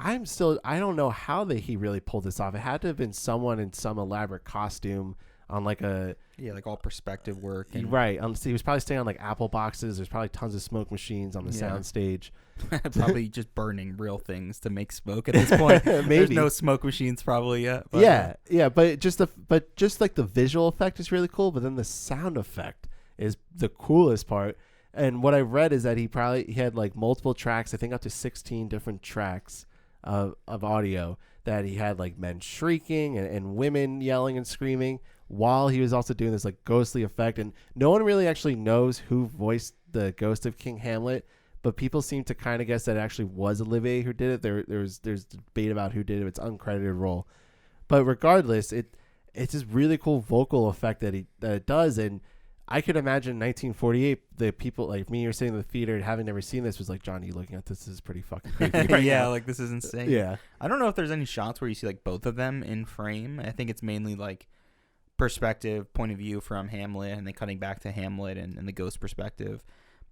don't know how he really pulled this off. It had to have been someone in some elaborate costume on like like all perspective work. And right. He was probably staying on like Apple boxes. There's probably tons of smoke machines on the sound stage. Probably just burning real things to make smoke at this point. Maybe. There's no smoke machines probably yet. But But just like the visual effect is really cool. But then the sound effect is the coolest part. And what I read is that he had like multiple tracks, I think up to 16 different tracks of audio, that he had like men shrieking and women yelling and screaming while he was also doing this like ghostly effect. And no one really actually knows who voiced the ghost of King Hamlet, but people seem to kind of guess that it actually was Olivier who did it. There's debate about who did it. It's an uncredited role. But regardless, it's this really cool vocal effect that it does. And I could imagine in 1948, the people like me or sitting in the theater and having never seen this was like, John, you looking at this is pretty fucking creepy. Right now. Like this is insane. Yeah. I don't know if there's any shots where you see like both of them in frame. I think it's mainly like perspective, point of view from Hamlet, and then cutting back to Hamlet and the ghost perspective.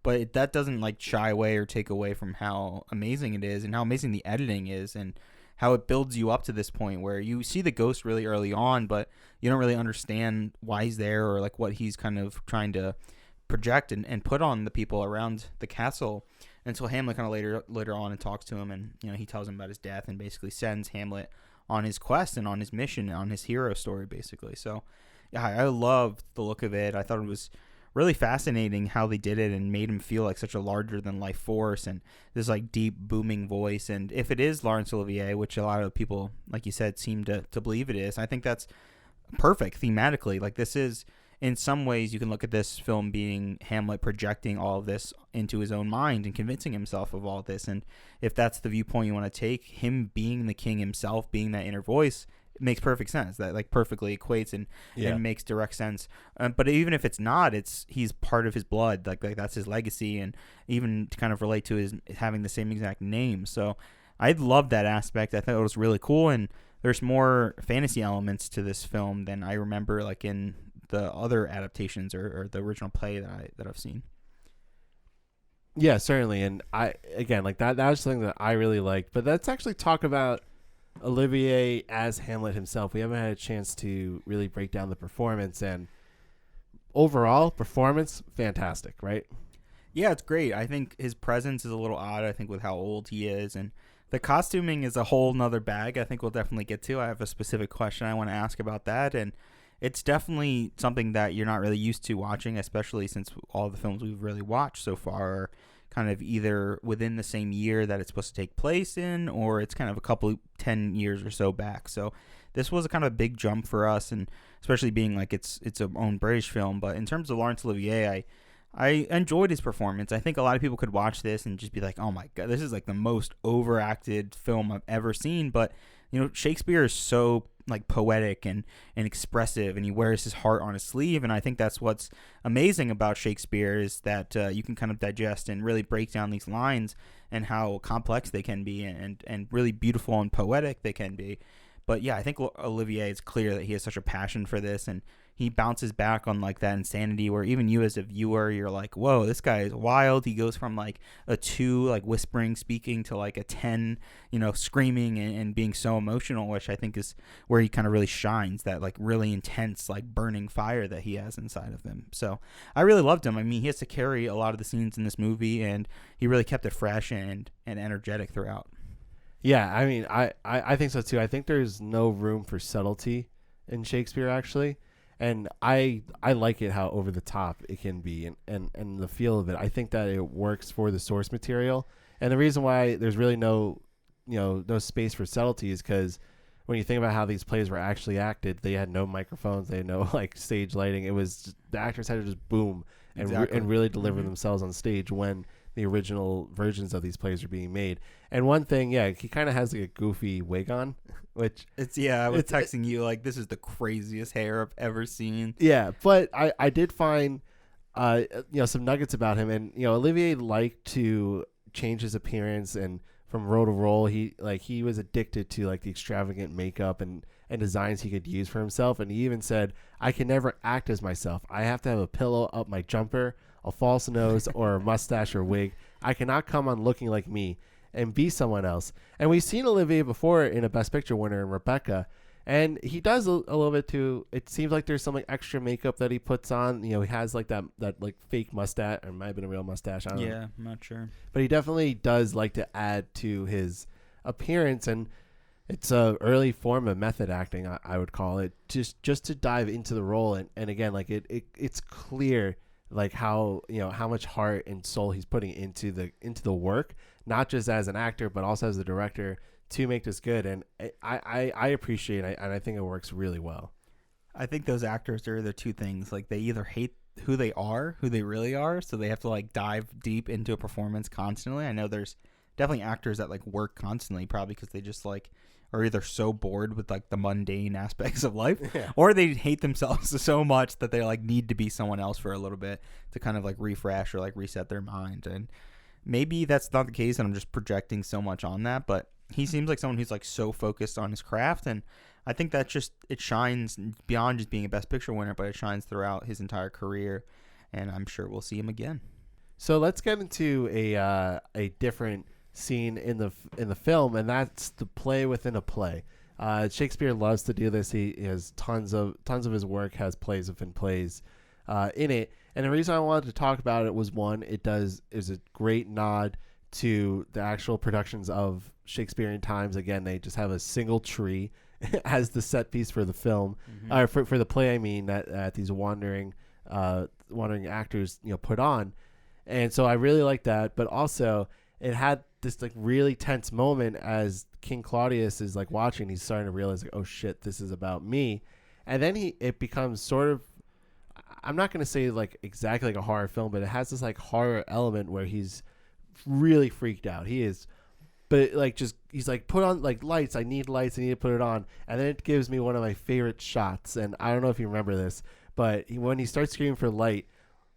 But that doesn't like shy away or take away from how amazing it is and how amazing the editing is and how it builds you up to this point where you see the ghost really early on, but you don't really understand why he's there or like what he's kind of trying to project and put on the people around the castle until Hamlet kind of later on and talks to him, and he tells him about his death and basically sends Hamlet on his quest and on his mission, on his hero story basically. So yeah, I loved the look of it. I thought it was really fascinating how they did it and made him feel like such a larger than life force and this like deep booming voice. And if it is Laurence Olivier, which a lot of people, like you said, seem to believe it is, I think that's perfect thematically. Like this is in some ways, you can look at this film being Hamlet projecting all of this into his own mind and convincing himself of all this. And if that's the viewpoint you want to take, him being the king himself, being that inner voice, it makes perfect sense. That like perfectly equates and makes direct sense. But even if it's not, he's part of his blood. Like that's his legacy, and even to kind of relate to his having the same exact name. So I love that aspect. I thought it was really cool, and there's more fantasy elements to this film than I remember, like in the other adaptations or the original play that I've seen. Yeah, certainly. And I, again, like that was something that I really liked. But let's actually talk about Olivier as Hamlet himself. We haven't had a chance to really break down the performance, and overall performance, fantastic, right? Yeah, it's great. I think his presence is a little odd, I think, with how old he is, and the costuming is a whole nother bag. I think we'll definitely get to. I have a specific question I want to ask about that, and it's definitely something that you're not really used to watching, especially since all the films we've really watched so far are kind of either within the same year that it's supposed to take place in, or it's kind of a couple 10 years or so back. So this was a kind of a big jump for us, and especially being like it's a own British film. But in terms of Laurence Olivier, I enjoyed his performance. I think a lot of people could watch this and just be like, oh my God, this is like the most overacted film I've ever seen. But, Shakespeare is so like poetic and expressive, and he wears his heart on his sleeve. And I think that's what's amazing about Shakespeare is that you can kind of digest and really break down these lines and how complex they can be and really beautiful and poetic they can be. But yeah, I think Olivier, it's clear that he has such a passion for this, and he bounces back on like that insanity where even you as a viewer, you're like, whoa, this guy is wild. He goes from like a 2, like whispering, speaking, to like a 10, screaming and being so emotional, which I think is where he kind of really shines, that like really intense, like burning fire that he has inside of him. So I really loved him. I mean, he has to carry a lot of the scenes in this movie, and he really kept it fresh and energetic throughout. Yeah, I mean, I think so too. I think there's no room for subtlety in Shakespeare, actually. And I like it how over the top it can be and the feel of it. I think that it works for the source material. And the reason why there's really no space for subtlety is because when you think about how these plays were actually acted, they had no microphones, they had no like stage lighting. It was just, the actors had to just boom and and really deliver themselves on stage when the original versions of these plays are being made. And one thing, he kind of has like a goofy wig on, which I was texting you like, this is the craziest hair I've ever seen. Yeah, but I did find some nuggets about him, and Olivier liked to change his appearance, and from role to role he was addicted to like the extravagant makeup and designs he could use for himself. And he even said, I can never act as myself. I have to have a pillow up my jumper, a false nose, or a mustache or wig. I cannot come on looking like me and be someone else. And we've seen Olivier before in a Best Picture winner in Rebecca, and he does a little bit too. It seems like there's some like extra makeup that he puts on. He has like that like fake mustache, or it might have been a real mustache. I don't know. Yeah, I'm not sure. But he definitely does like to add to his appearance, and it's a early form of method acting, I would call it, just to dive into the role. And again, like it's clear like how much heart and soul he's putting into the work, not just as an actor but also as a director, to make this good. And I appreciate it, and I think it works really well. I think those actors are the two things, like they either hate who they really are, so they have to like dive deep into a performance constantly. I know there's definitely actors that like work constantly, probably because they just like are either so bored with like the mundane aspects of life, or they hate themselves so much that they like need to be someone else for a little bit to kind of like refresh or like reset their mind. And maybe that's not the case, and I'm just projecting so much on that, but he seems like someone who's like so focused on his craft, and I think that just it shines beyond just being a Best Picture winner, but it shines throughout his entire career, and I'm sure we'll see him again. So let's get into a different scene in the film, and that's the play within a play. Shakespeare loves to do this. He has tons of his work has plays within plays in it. And the reason I wanted to talk about it was, one, is a great nod to the actual productions of Shakespearean times. Again, they just have a single tree as the set piece for the film, or for the play. I mean, that these wandering actors put on, and so I really like that. But also, it had this like really tense moment as King Claudius is like watching. He's starting to realize like, oh shit, this is about me. And then it becomes sort of, I'm not going to say like exactly like a horror film, but it has this like horror element where he's really freaked out. He is, but like just he's like, put on like lights. I need lights. I need to put it on. And then it gives me one of my favorite shots. And I don't know if you remember this, but when he starts screaming for light,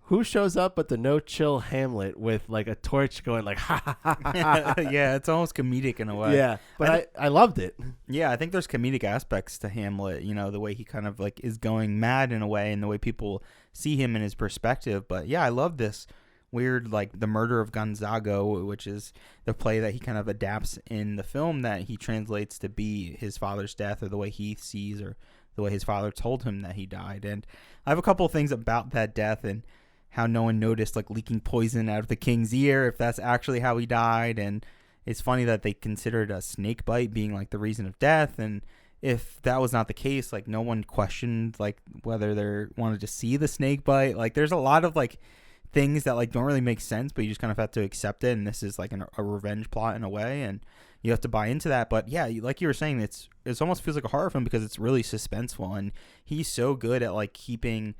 who shows up but the no chill Hamlet with like a torch going like ha ha ha ha. Yeah, it's almost comedic in a way. Yeah, but I loved it. Yeah, I think there's comedic aspects to Hamlet, you know, the way he kind of like is going mad in a way and the way people see him in his perspective. But yeah, I love this weird, like The Murder of Gonzago, which is the play that he kind of adapts in the film that he translates to be his father's death, or the way he sees, or the way his father told him that he died. And I have a couple of things about that death and how no one noticed like leaking poison out of the king's ear, if that's actually how he died. And it's funny that they considered a snake bite being like the reason of death, and if that was not the case, like no one questioned like whether they wanted to see the snake bite. Like there's a lot of like things that like don't really make sense, but you just kind of have to accept it, and this is like a revenge plot in a way, and you have to buy into that. But yeah, like you were saying, it's almost feels like a horror film because it's really suspenseful, and he's so good at like keeping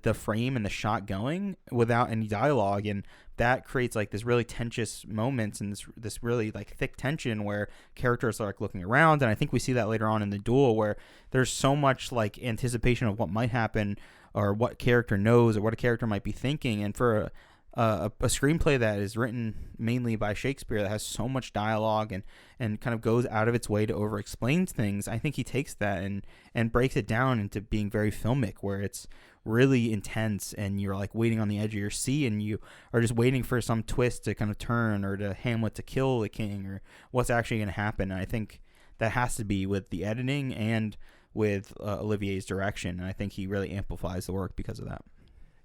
the frame and the shot going without any dialogue, and that creates like this really tense moments and this really like thick tension where characters are like looking around. And I think we see that later on in the duel, where there's so much like anticipation of what might happen, or what character knows, or what a character might be thinking. And for a screenplay that is written mainly by Shakespeare, that has so much dialogue and kind of goes out of its way to over explain things, I think he takes that and breaks it down into being very filmic, where it's really intense and you're like waiting on the edge of your seat, and you are just waiting for some twist to kind of turn, or to Hamlet to kill the king, or what's actually going to happen. And I think that has to be with the editing and with Olivier's direction, and I think he really amplifies the work because of that.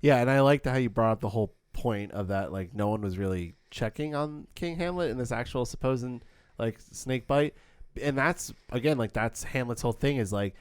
Yeah, and I liked how you brought up the whole point of that, like no one was really checking on King Hamlet in this actual supposed like snake bite. And that's again, like that's Hamlet's whole thing, is like,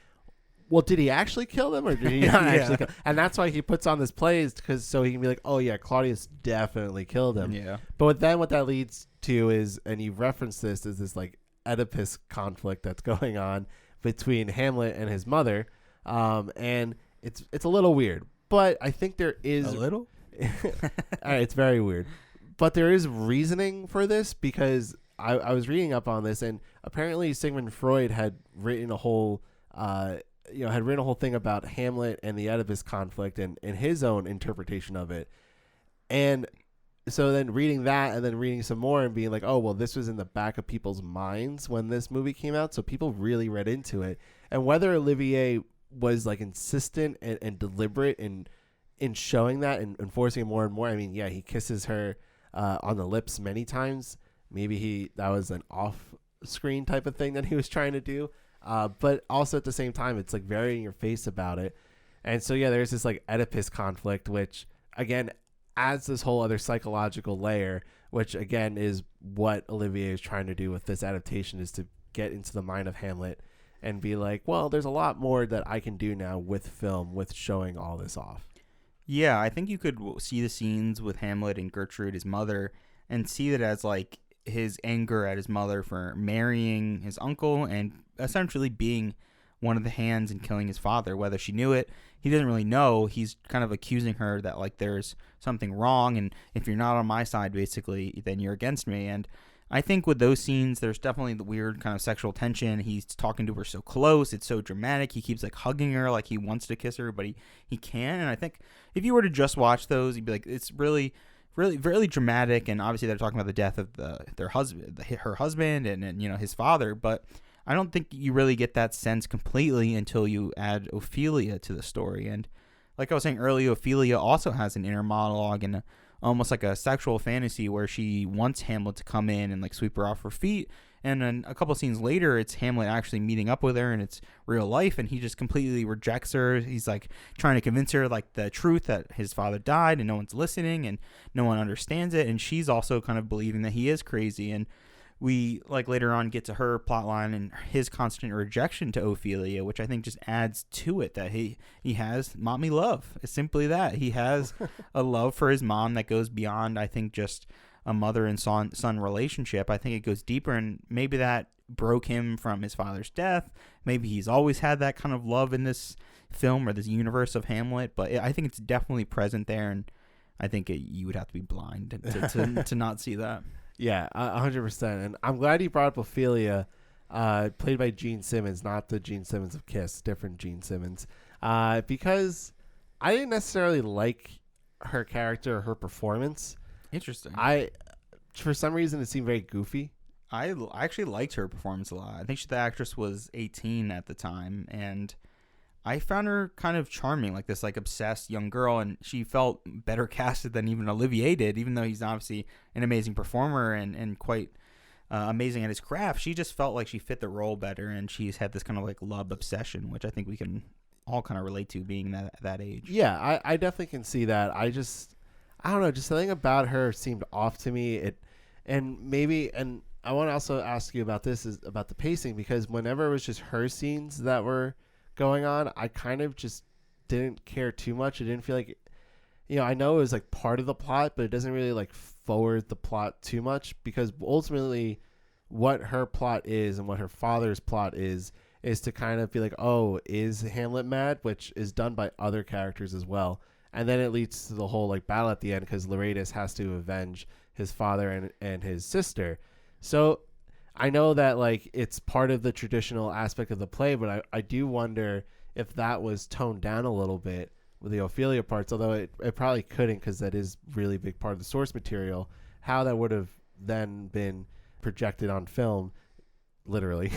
well, did he actually kill them, or did he not actually kill? And that's why he puts on this plays, because so he can be like, oh yeah, Claudius definitely killed him. Yeah. But then what that leads to is, and you referenced this, is this like Oedipus conflict that's going on between Hamlet and his mother, and it's a little weird, but I think there is a little. It's very weird, but there is reasoning for this, because I was reading up on this, and apparently Sigmund Freud had written a whole thing about Hamlet and the Oedipus conflict and his own interpretation of it. And so then reading that, and then reading some more and being like, oh, well, this was in the back of people's minds when this movie came out, so people really read into it. And whether Olivier was like insistent and deliberate in showing that and enforcing it more and more. I mean, yeah, he kisses her on the lips many times. Maybe that was an off-screen type of thing that he was trying to do. But also at the same time, it's like very in your face about it. And so, yeah, there's this like Oedipus conflict, which again adds this whole other psychological layer, which again is what Olivier is trying to do with this adaptation, is to get into the mind of Hamlet and be like, well, there's a lot more that I can do now with film, with showing all this off. Yeah, I think you could see the scenes with Hamlet and Gertrude, his mother, and see that as like his anger at his mother for marrying his uncle and essentially being one of the hands in killing his father. Whether she knew it, he doesn't really know. He's kind of accusing her that like there's something wrong, and if you're not on my side, basically, then you're against me. And I think with those scenes, there's definitely the weird kind of sexual tension. He's talking to her so close. It's so dramatic. He keeps like hugging her like he wants to kiss her, but he can't. And I think if you were to just watch those, you'd be like, it's really, really dramatic. And obviously they're talking about the death of her husband and you know, his father. But I don't think you really get that sense completely until you add Ophelia to the story. And like I was saying earlier, Ophelia also has an inner monologue and almost like a sexual fantasy where she wants Hamlet to come in and like sweep her off her feet. And then a couple scenes later, it's Hamlet actually meeting up with her, and it's real life, and he just completely rejects her. He's like trying to convince her like the truth that his father died, and no one's listening, and no one understands it. And she's also kind of believing that he is crazy. And we like later on get to her plotline and his constant rejection to Ophelia, which I think just adds to it that he has mommy love. It's simply that he has a love for his mom that goes beyond, I think, just a mother and son relationship. I think it goes deeper, and maybe that broke him from his father's death. Maybe he's always had that kind of love in this film or this universe of Hamlet, but I think it's definitely present there, and I think you would have to be blind to not see that. Yeah, 100%. And I'm glad you brought up Ophelia, played by Gene Simmons, not the Gene Simmons of Kiss, different Gene Simmons, because I didn't necessarily like her character or her performance. Interesting. For some reason, it seemed very goofy. I actually liked her performance a lot. I think the actress was 18 at the time, and I found her kind of charming, like this like obsessed young girl, and she felt better casted than even Olivier did, even though he's obviously an amazing performer and quite amazing at his craft. She just felt like she fit the role better, and she's had this kind of like love obsession, which I think we can all kind of relate to being that age. Yeah, I definitely can see that. I don't know, just something about her seemed off to me. And I want to also ask you about this, is about the pacing, because whenever it was just her scenes that were going on, I kind of just didn't care too much. It didn't feel like, I know it was like part of the plot, but it doesn't really like forward the plot too much, because ultimately what her plot is and what her father's plot is to kind of be like, oh, is Hamlet mad, which is done by other characters as well. And then it leads to the whole like battle at the end, because Laertes has to avenge his father and his sister. So I know that like it's part of the traditional aspect of the play, but I do wonder if that was toned down a little bit with the Ophelia parts, although it probably couldn't, because that is really a big part of the source material, how that would have then been projected on film, literally.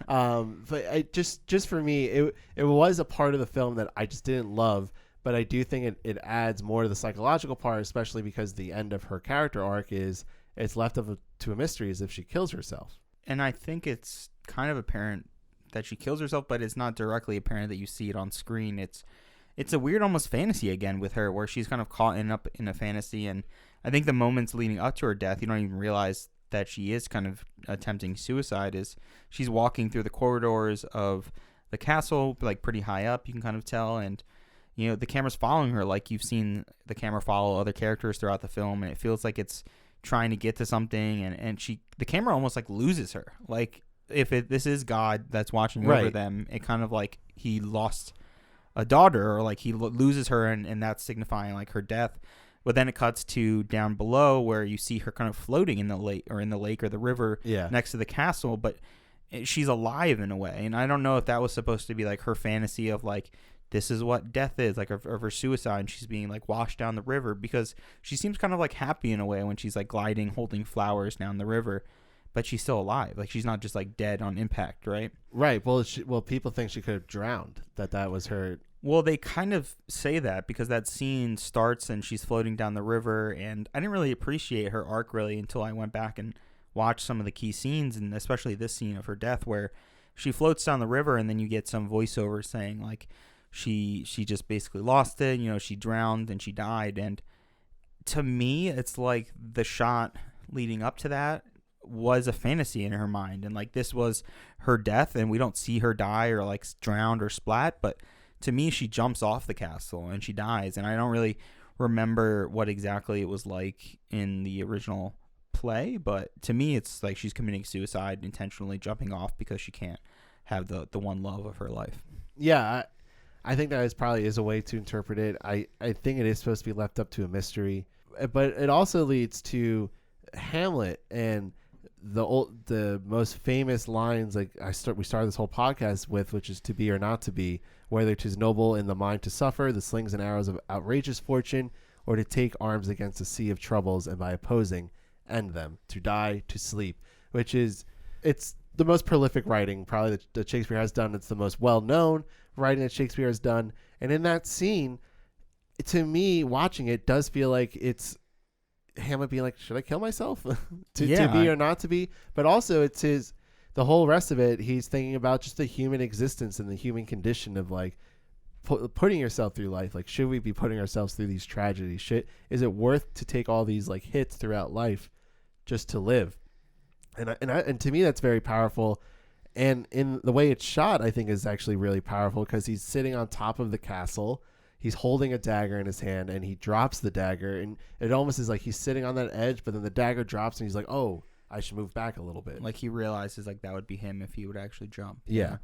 But just for me, it was a part of the film that I just didn't love, but I do think it adds more to the psychological part, especially because the end of her character arc is it's left to a mystery as if she kills herself. And I think it's kind of apparent that she kills herself, but it's not directly apparent that you see it on screen. It's a weird almost fantasy again with her, where she's kind of caught up in a fantasy, and I think the moments leading up to her death, you don't even realize that she is kind of attempting suicide. Is she's walking through the corridors of the castle, like pretty high up, you can kind of tell, and the camera's following her, like you've seen the camera follow other characters throughout the film, and it feels like it's trying to get to something, and the camera almost like loses her. Like if this is God that's watching over them, it kind of like he lost a daughter, or like he loses her, and that's signifying like her death. But then it cuts to down below where you see her kind of floating in the lake or the river next to the castle, but she's alive in a way. And I don't know if that was supposed to be like her fantasy of like, this is what death is, like of her suicide, and she's being like washed down the river, because she seems kind of like happy in a way when she's like gliding, holding flowers down the river, but she's still alive. Like she's not just like dead on impact, right? Right. Well, people think she could have drowned, that was her. Well, they kind of say that because that scene starts and she's floating down the river, and I didn't really appreciate her arc really until I went back and watched some of the key scenes, and especially this scene of her death where she floats down the river, and then you get some voiceover saying like she just basically lost it, she drowned and she died. And to me, it's like the shot leading up to that was a fantasy in her mind, and like this was her death, and we don't see her die or like drowned or splat, but to me she jumps off the castle and she dies. And I don't really remember what exactly it was like in the original play, but to me it's like she's committing suicide, intentionally jumping off because she can't have the one love of her life. Yeah, I think that probably is a way to interpret it. I think it is supposed to be left up to a mystery, but it also leads to Hamlet and the most famous lines, like we started this whole podcast with, which is to be or not to be, whether 'tis noble in the mind to suffer the slings and arrows of outrageous fortune, or to take arms against a sea of troubles, and by opposing end them, to die, to sleep, it's the most prolific writing probably that Shakespeare has done. It's the most well-known writing that Shakespeare has done. And in that scene, to me, watching it does feel like it's Hamlet being like, should I kill myself to be or not to be? But also it's the whole rest of it, he's thinking about just the human existence and the human condition of like putting yourself through life. Like, should we be putting ourselves through these tragedies? Is it worth to take all these like hits throughout life just to live? And to me, that's very powerful. And in the way it's shot, I think is actually really powerful, because he's sitting on top of the castle. He's holding a dagger in his hand, and he drops the dagger, and it almost is like he's sitting on that edge, but then the dagger drops, and he's like, oh, I should move back a little bit. Like he realizes like that would be him if he would actually jump. Yeah.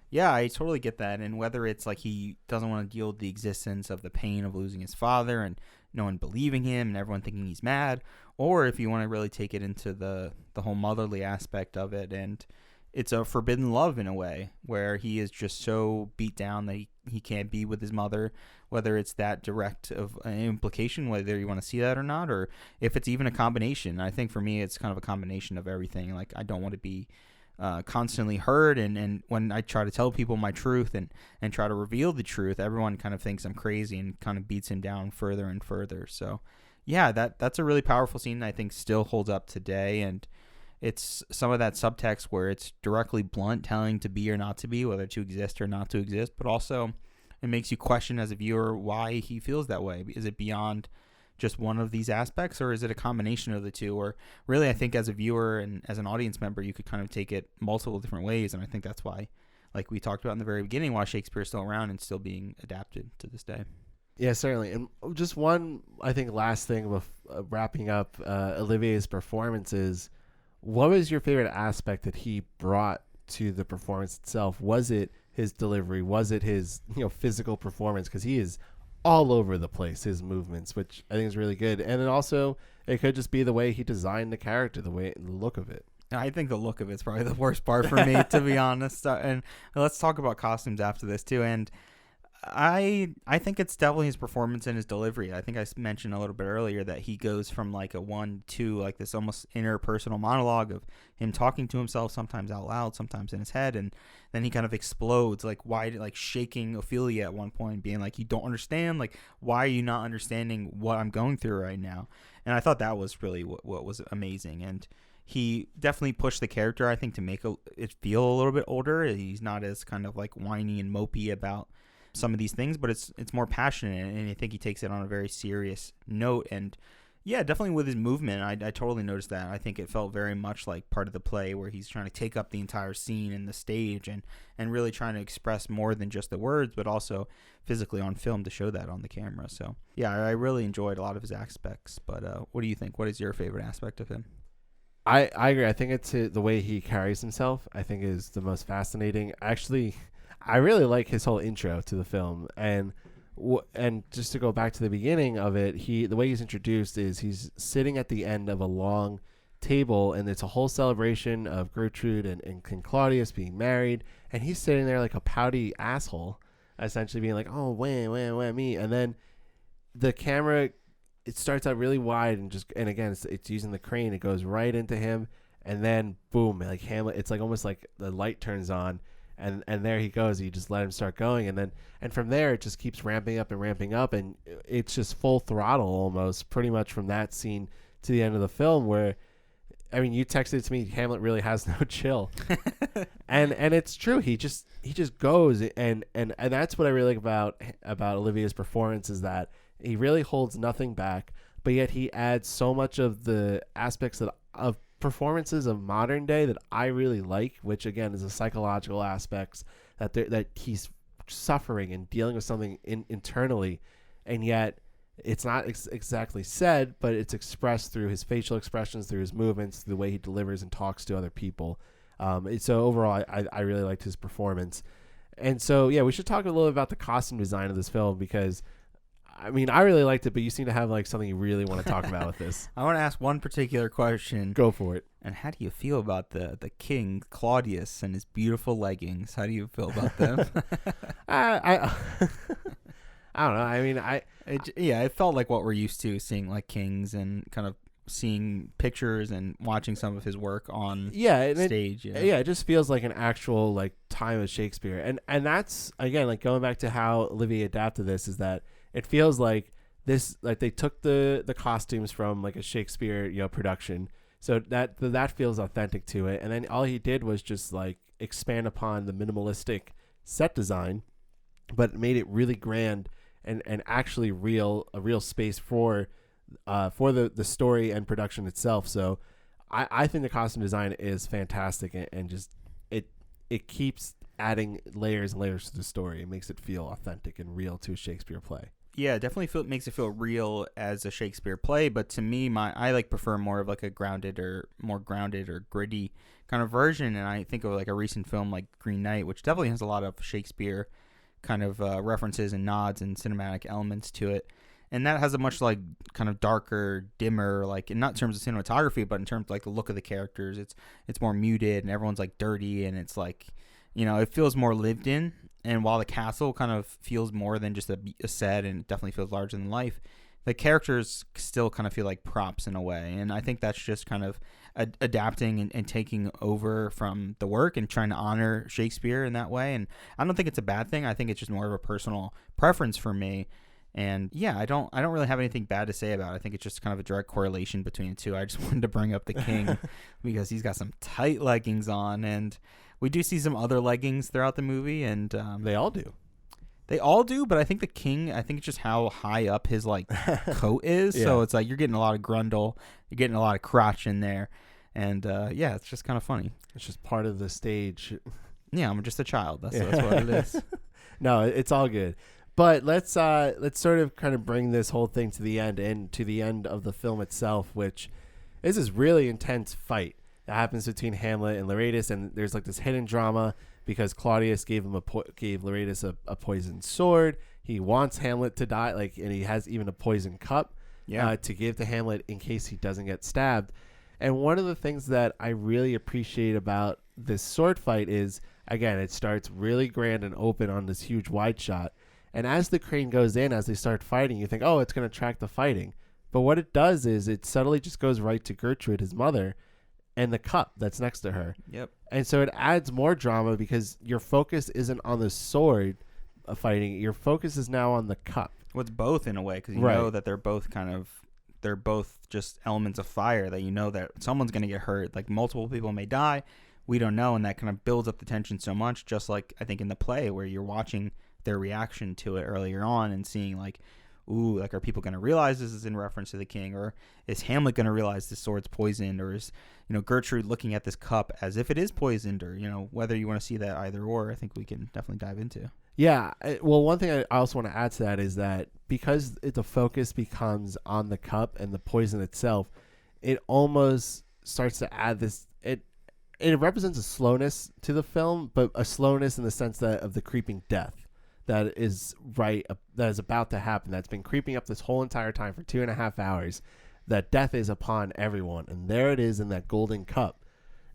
Yeah, I totally get that. And whether it's like he doesn't want to deal with the existence of the pain of losing his father and no one believing him and everyone thinking he's mad, or if you want to really take it into the whole motherly aspect of it, and it's a forbidden love in a way where he is just so beat down that he can't be with his mother, whether it's that direct of an implication, whether you want to see that or not, or if it's even a combination. I think for me, it's kind of a combination of everything. Like, I don't want to be constantly hurt, and when I try to tell people my truth and try to reveal the truth, everyone kind of thinks I'm crazy and kind of beats him down further and further. So yeah, that's a really powerful scene that I think still holds up today, and it's some of that subtext where it's directly blunt, telling to be or not to be, whether to exist or not to exist, but also it makes you question as a viewer why he feels that way. Is it beyond just one of these aspects, or is it a combination of the two? Or really, I think as a viewer and as an audience member, you could kind of take it multiple different ways, and I think that's why, like we talked about in the very beginning, why Shakespeare is still around and still being adapted to this day. Yeah, certainly. And just one, I think, last thing with wrapping up Olivier's performances, what was your favorite aspect that he brought to the performance itself? Was it his delivery? Was it his physical performance? Because he is all over the place, his movements, which I think is really good. And then also, it could just be the way he designed the character, the look of it. I think the look of it's probably the worst part for me, to be honest. And let's talk about costumes after this too. And I think it's definitely his performance and his delivery. I think I mentioned a little bit earlier that he goes from like a 1 to like this almost interpersonal monologue of him talking to himself, sometimes out loud, sometimes in his head, and then he kind of explodes, like shaking Ophelia at one point, being like, "You don't understand. Like, why are you not understanding what I'm going through right now?" And I thought that was really what was amazing. And he definitely pushed the character, I think, to make it feel a little bit older. He's not as kind of like whiny and mopey about some of these things, but it's more passionate, and I think he takes it on a very serious note. And yeah, definitely with his movement, I totally noticed that. I think it felt very much like part of the play where he's trying to take up the entire scene and the stage and really trying to express more than just the words, but also physically on film to show that on the camera. So yeah, I really enjoyed a lot of his aspects. But what do you think? What is your favorite aspect of him? I agree. I think it's the way he carries himself, I think, is the most fascinating. Actually, I really like his whole intro to the film, and just to go back to the beginning of it, the way he's introduced is he's sitting at the end of a long table, and it's a whole celebration of Gertrude and King Claudius being married, and he's sitting there like a pouty asshole, essentially being like, "Oh, wham, me," and then the camera, it starts out really wide and again it's using the crane, it goes right into him, and then boom, like Hamlet, it's like almost like the light turns on. And there he goes. You just let him start going, and from there it just keeps ramping up, and it's just full throttle almost, pretty much from that scene to the end of the film. Where, I mean, you texted it to me, Hamlet really has no chill, and it's true. He just goes, and that's what I really like about Olivier's performance, is that he really holds nothing back, but yet he adds so much of the aspects of performances of modern day that I really like, which again is the psychological aspects that he's suffering and dealing with something internally, and yet it's not exactly said, but it's expressed through his facial expressions, through his movements, the way he delivers and talks to other people. So overall, I really liked his performance. And so yeah, we should talk a little bit about the costume design of this film, because I mean, I really liked it, but you seem to have like something you really want to talk about with this. I want to ask one particular question. Go for it. And how do you feel about the King Claudius and his beautiful leggings? How do you feel about them? I don't know. I mean, it felt like what we're used to seeing, like kings, and kind of seeing pictures and watching some of his work on stage. It just feels like an actual like time of Shakespeare, and that's again like going back to how Olivier adapted this, is that it feels like this, like they took the costumes from like a Shakespeare production, so that feels authentic to it, and then all he did was just like expand upon the minimalistic set design, but made it really grand and actually a real space for the story and production itself. So I think the costume design is fantastic, and just it keeps adding layers and layers to the story. It makes it feel authentic and real to a Shakespeare play. Yeah, definitely makes it feel real as a Shakespeare play. But to me, I like prefer more of like a more grounded or gritty kind of version. And I think of like a recent film like Green Knight, which definitely has a lot of Shakespeare kind of references and nods and cinematic elements to it. And that has a much like kind of darker, dimmer, like not in terms of cinematography, but in terms of like the look of the characters. It's more muted and everyone's like dirty and it's like, it feels more lived in. And while the castle kind of feels more than just a set and it definitely feels larger than life, the characters still kind of feel like props in a way. And I think that's just kind of adapting and taking over from the work and trying to honor Shakespeare in that way. And I don't think it's a bad thing. I think it's just more of a personal preference for me. And yeah, I don't really have anything bad to say about it. I think it's just kind of a direct correlation between the two. I just wanted to bring up the king because he's got some tight leggings on, and we do see some other leggings throughout the movie, and they all do. They all do, but I think the king, I think it's just how high up his like coat is. Yeah. So it's like you're getting a lot of grundle, you're getting a lot of crotch in there, and yeah, it's just kind of funny. It's just part of the stage. Yeah, I'm just a child. That's what it is. No, it's all good. But let's sort of kind of bring this whole thing to the end and to the end of the film itself, which is this really intense fight that happens between Hamlet and Laertes, and there's like this hidden drama because Claudius gave Laertes a poisoned sword. He wants Hamlet to die, and he has even a poisoned cup to give to Hamlet in case he doesn't get stabbed. And one of the things that I really appreciate about this sword fight is, again, it starts really grand and open on this huge wide shot. And as the crane goes in, as they start fighting, you think, oh, it's going to track the fighting. But what it does is it subtly just goes right to Gertrude, his mother, and the cup that's next to her. Yep. And so it adds more drama because your focus isn't on the sword fighting. Your focus is now on the cup. Well, it's both in a way because you know that they're both just elements of fire that you know that someone's going to get hurt. Like multiple people may die. We don't know. And that kind of builds up the tension so much, just like I think in the play where you're watching their reaction to it earlier on and seeing like, ooh, like are people going to realize this is in reference to the king, or is Hamlet going to realize the sword's poisoned, or is Gertrude looking at this cup as if it is poisoned, or whether you want to see that either or, I think we can definitely dive into. Yeah, well, one thing I also want to add to that is that because the focus becomes on the cup and the poison itself, it almost starts to add this. It represents a slowness to the film, but a slowness in the sense that of the creeping death that is about to happen, that's been creeping up this whole entire time for 2.5 hours, that death is upon everyone. And there it is in that golden cup.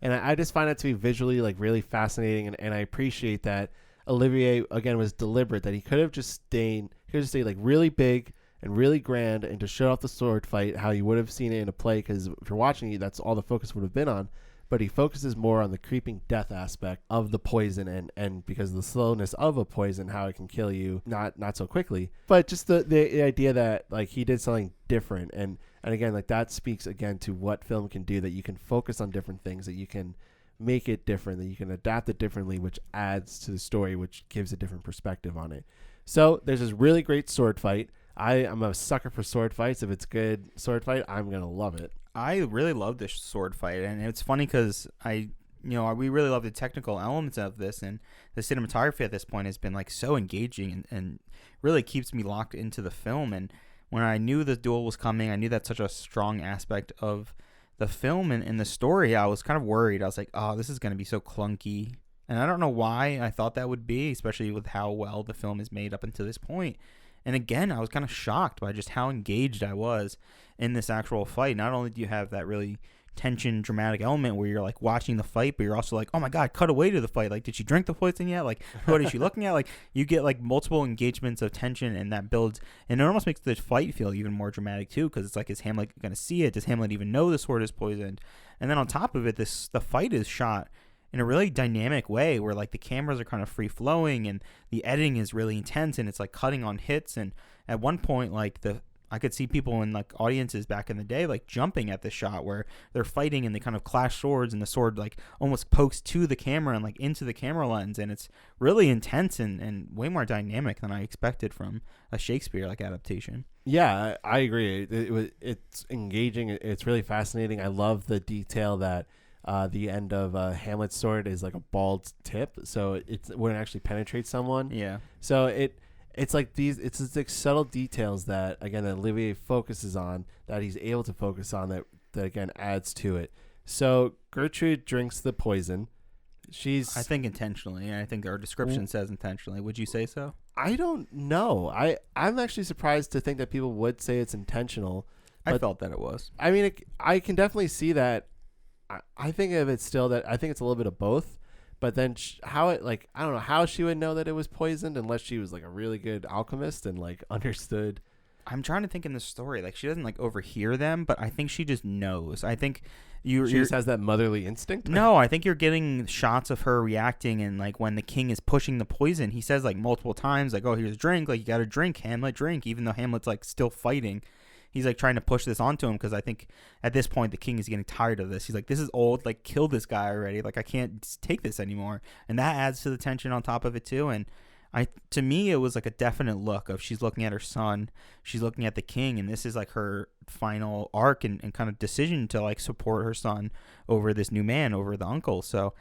And I just find it to be visually like really fascinating. And I appreciate that Olivier, again, was deliberate, that he could have just stayed like really big and really grand and to show off the sword fight, how you would have seen it in a play. Because if you're watching it, that's all the focus would have been on. But he focuses more on the creeping death aspect of the poison and because of the slowness of a poison, how it can kill you not so quickly. But just the idea that like he did something different and again, like that speaks again to what film can do, that you can focus on different things, that you can make it different, that you can adapt it differently, which adds to the story, which gives a different perspective on it. So there's this really great sword fight. I'm a sucker for sword fights. If it's good sword fight, I'm going to love it. I really love this sword fight, and it's funny because we really love the technical elements of this, and the cinematography at this point has been like so engaging and really keeps me locked into the film. And when I knew the duel was coming, I knew that's such a strong aspect of the film and the story. I was kind of worried. I was like, oh, this is going to be so clunky, and I don't know why I thought that would be, especially with how well the film is made up until this point. And again, I was kind of shocked by just how engaged I was in this actual fight. Not only do you have that really tension, dramatic element where you're like watching the fight, but you're also like, oh my God, cut away to the fight. Like, did she drink the poison yet? Like, what is she looking at? Like, you get like multiple engagements of tension, and that builds, and it almost makes the fight feel even more dramatic too, because it's like, is Hamlet going to see it? Does Hamlet even know the sword is poisoned? And then on top of it, the fight is shot in a really dynamic way where like the cameras are kind of free flowing and the editing is really intense and it's like cutting on hits. And at one point, like I could see people in like audiences back in the day like jumping at the shot where they're fighting and they kind of clash swords and the sword like almost pokes to the camera and like into the camera lens, and it's really intense and way more dynamic than I expected from a Shakespeare like adaptation. Yeah, I agree. It's engaging. It's really fascinating. I love the detail that the end of Hamlet's sword is like a bald tip, so it wouldn't actually penetrate someone. Yeah. So it's like it's like subtle details that again that Olivier focuses on, that he's able to focus on, that again adds to it. So Gertrude drinks the poison. I think intentionally, and I think our description says intentionally. Would you say so? I don't know. I'm actually surprised to think that people would say it's intentional. I felt that it was. I mean, I can definitely see that. I think of it still that I think it's a little bit of both. But then how it, like, I don't know how she would know that it was poisoned unless she was like a really good alchemist and like understood. I'm trying to think in the story. Like, she doesn't like overhear them, but I think she just knows. I think she just has that motherly instinct. No, I think you're getting shots of her reacting, and like when the king is pushing the poison, he says like multiple times, like, "Oh, here's a drink. Like, you got to drink, Hamlet, drink." Even though Hamlet's like still fighting, he's like trying to push this onto him because I think at this point the king is getting tired of this. He's like, "This is old. Like, kill this guy already. Like, I can't take this anymore." And that adds to the tension on top of it too. And to me, it was like a definite look of she's looking at her son, she's looking at the king, and this is like her final arc and kind of decision to like support her son over this new man, over the uncle. So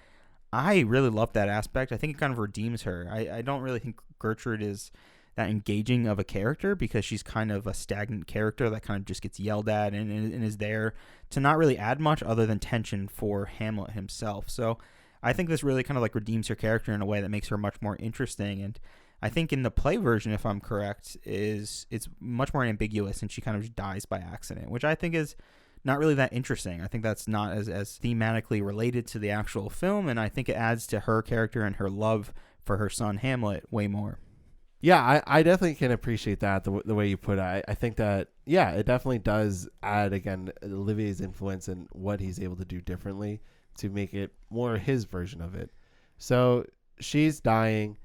I really love that aspect. I think it kind of redeems her. I don't really think Gertrude is that engaging of a character because she's kind of a stagnant character that kind of just gets yelled at and is there to not really add much other than tension for Hamlet himself. So I think this really kind of like redeems her character in a way that makes her much more interesting. And I think in the play version, if I'm correct, it's much more ambiguous and she kind of just dies by accident, which I think is not really that interesting. I think that's not as thematically related to the actual film, and I think it adds to her character and her love for her son Hamlet way more. Yeah, I definitely can appreciate that, the way you put it. I think that, yeah, it definitely does add, again, Olivier's influence and what he's able to do differently to make it more his version of it. So she's dying.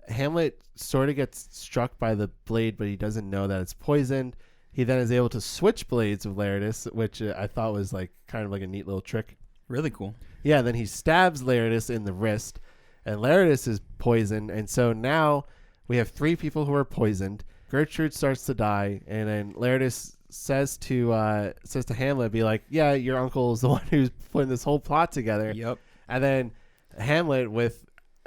Hamlet sort of gets struck by the blade, but he doesn't know that it's poisoned. He then is able to switch blades with Laertes, which I thought was like kind of like a neat little trick. Really cool. Yeah, then he stabs Laertes in the wrist, and Laertes is poisoned. And so now we have 3 people who are poisoned. Gertrude starts to die, and then Laertes says to Hamlet, be like, "Yeah, your uncle is the one who's putting this whole plot together." Yep. And then Hamlet,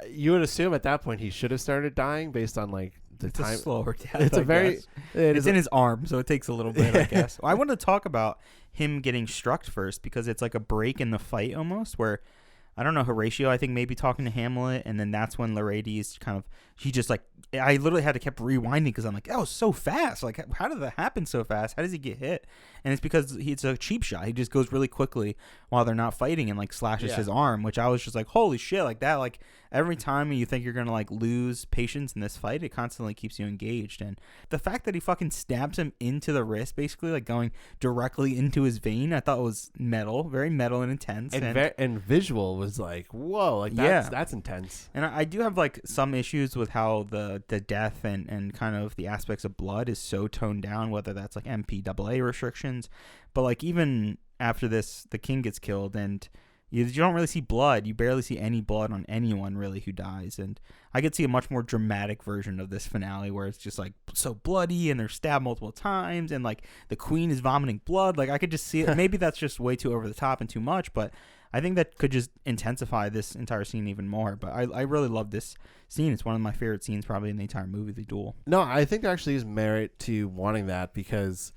you would assume at that point he should have started dying based on like the time. A slower death. It's in his arm, so it takes a little bit, I guess. Well, I want to talk about him getting struck first because it's like a break in the fight almost, where I don't know, Horatio, I think maybe talking to Hamlet, and then that's when Laertes he just like, I literally had to keep rewinding because I'm like, that was so fast. Like, how did that happen so fast? How does he get hit? And it's because it's a cheap shot. He just goes really quickly while they're not fighting and like slashes his arm, which I was just like, holy shit, like that. Like every time you think you're going to like lose patience in this fight, it constantly keeps you engaged. And the fact that he fucking stabs him into the wrist, basically like going directly into his vein, I thought was metal, very metal and intense. And visual was like, whoa, like that's intense. And I do have like some issues with how the death and kind of the aspects of blood is so toned down, whether that's like MPAA restrictions, but like even after this, the king gets killed and you don't really see blood. You barely see any blood on anyone really who dies. And I could see a much more dramatic version of this finale where it's just like so bloody and they're stabbed multiple times and like the queen is vomiting blood. Like I could just see it. Maybe that's just way too over the top and too much, but I think that could just intensify this entire scene even more. But I really love this scene. It's one of my favorite scenes probably in the entire movie, the duel. No, I think there actually is merit to wanting that because,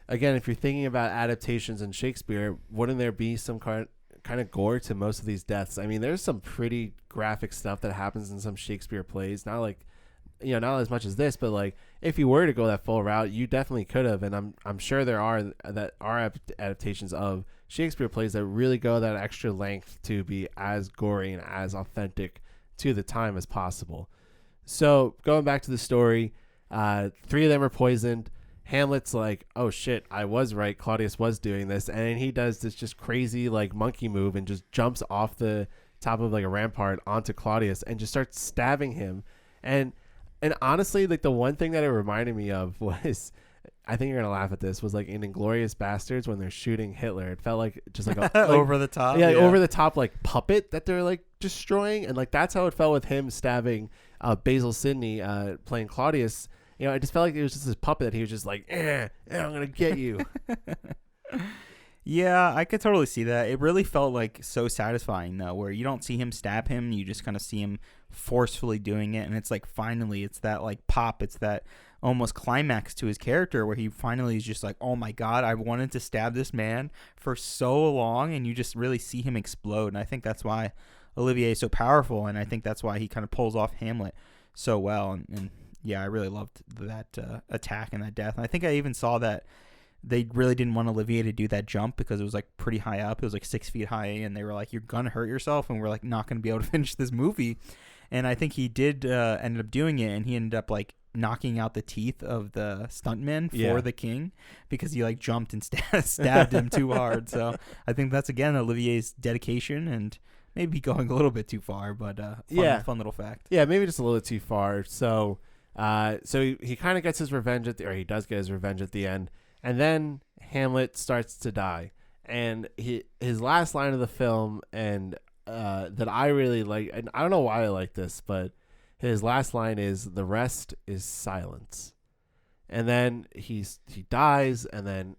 again, if you're thinking about adaptations in Shakespeare, wouldn't there be some kind of gore to most of these deaths? I mean, there's some pretty graphic stuff that happens in some Shakespeare plays. Not like, not as much as this, but like if you were to go that full route, you definitely could have. And I'm sure there are adaptations of Shakespeare plays that really go that extra length to be as gory and as authentic to the time as possible. So going back to the story, 3 of them are poisoned. Hamlet's like, oh shit, I was right. Claudius was doing this. And he does this just crazy like monkey move and just jumps off the top of like a rampart onto Claudius and just starts stabbing him. And honestly, like the one thing that it reminded me of was, I think you're going to laugh at this, was like in Inglourious Bastards when they're shooting Hitler. It felt like just like a over the top. Yeah, over the top like puppet that they're like destroying. And like that's how it felt with him stabbing Basil Sidney playing Claudius. I just felt like it was just this puppet that he was just like, I'm going to get you. Yeah, I could totally see that. It really felt like so satisfying though, where you don't see him stab him. You just kind of see him forcefully doing it, and it's like finally it's that like pop, it's that almost climax to his character where he finally is just like, oh my god, I wanted to stab this man for so long, and you just really see him explode. And I think that's why Olivier is so powerful, and I think that's why he kind of pulls off Hamlet so well. And yeah, I really loved that attack and that death. And I think I even saw that they really didn't want Olivier to do that jump because it was like pretty high up. It was like 6 feet high, and they were like, you're gonna hurt yourself, and we're like not gonna be able to finish this movie. And I think he did end up doing it, and he ended up like knocking out the teeth of the stuntman for the king because he like jumped and stabbed him too hard. So I think that's again Olivier's dedication, and maybe going a little bit too far, but fun little fact. Yeah, maybe just a little too far. So he kind of gets his revenge he does get his revenge at the end, and then Hamlet starts to die, and his last line of the film, and that I really like, and I don't know why I like this, but his last line is, "The rest is silence." And then he dies, and then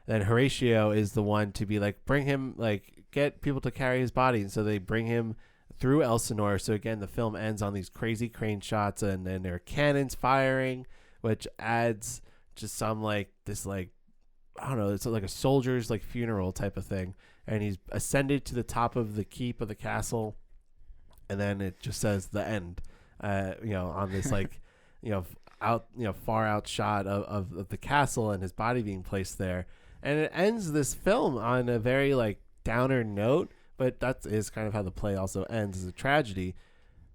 Horatio is the one to be like, bring him, like, get people to carry his body. And so they bring him through Elsinore. So again, the film ends on these crazy crane shots, and then there are cannons firing, which adds just some like this, like, I don't know, it's like a soldier's like funeral type of thing. And he's ascended to the top of the keep of the castle, and then it just says the end, on this like, far out shot of the castle and his body being placed there. And it ends this film on a very like downer note, but that is kind of how the play also ends, as a tragedy.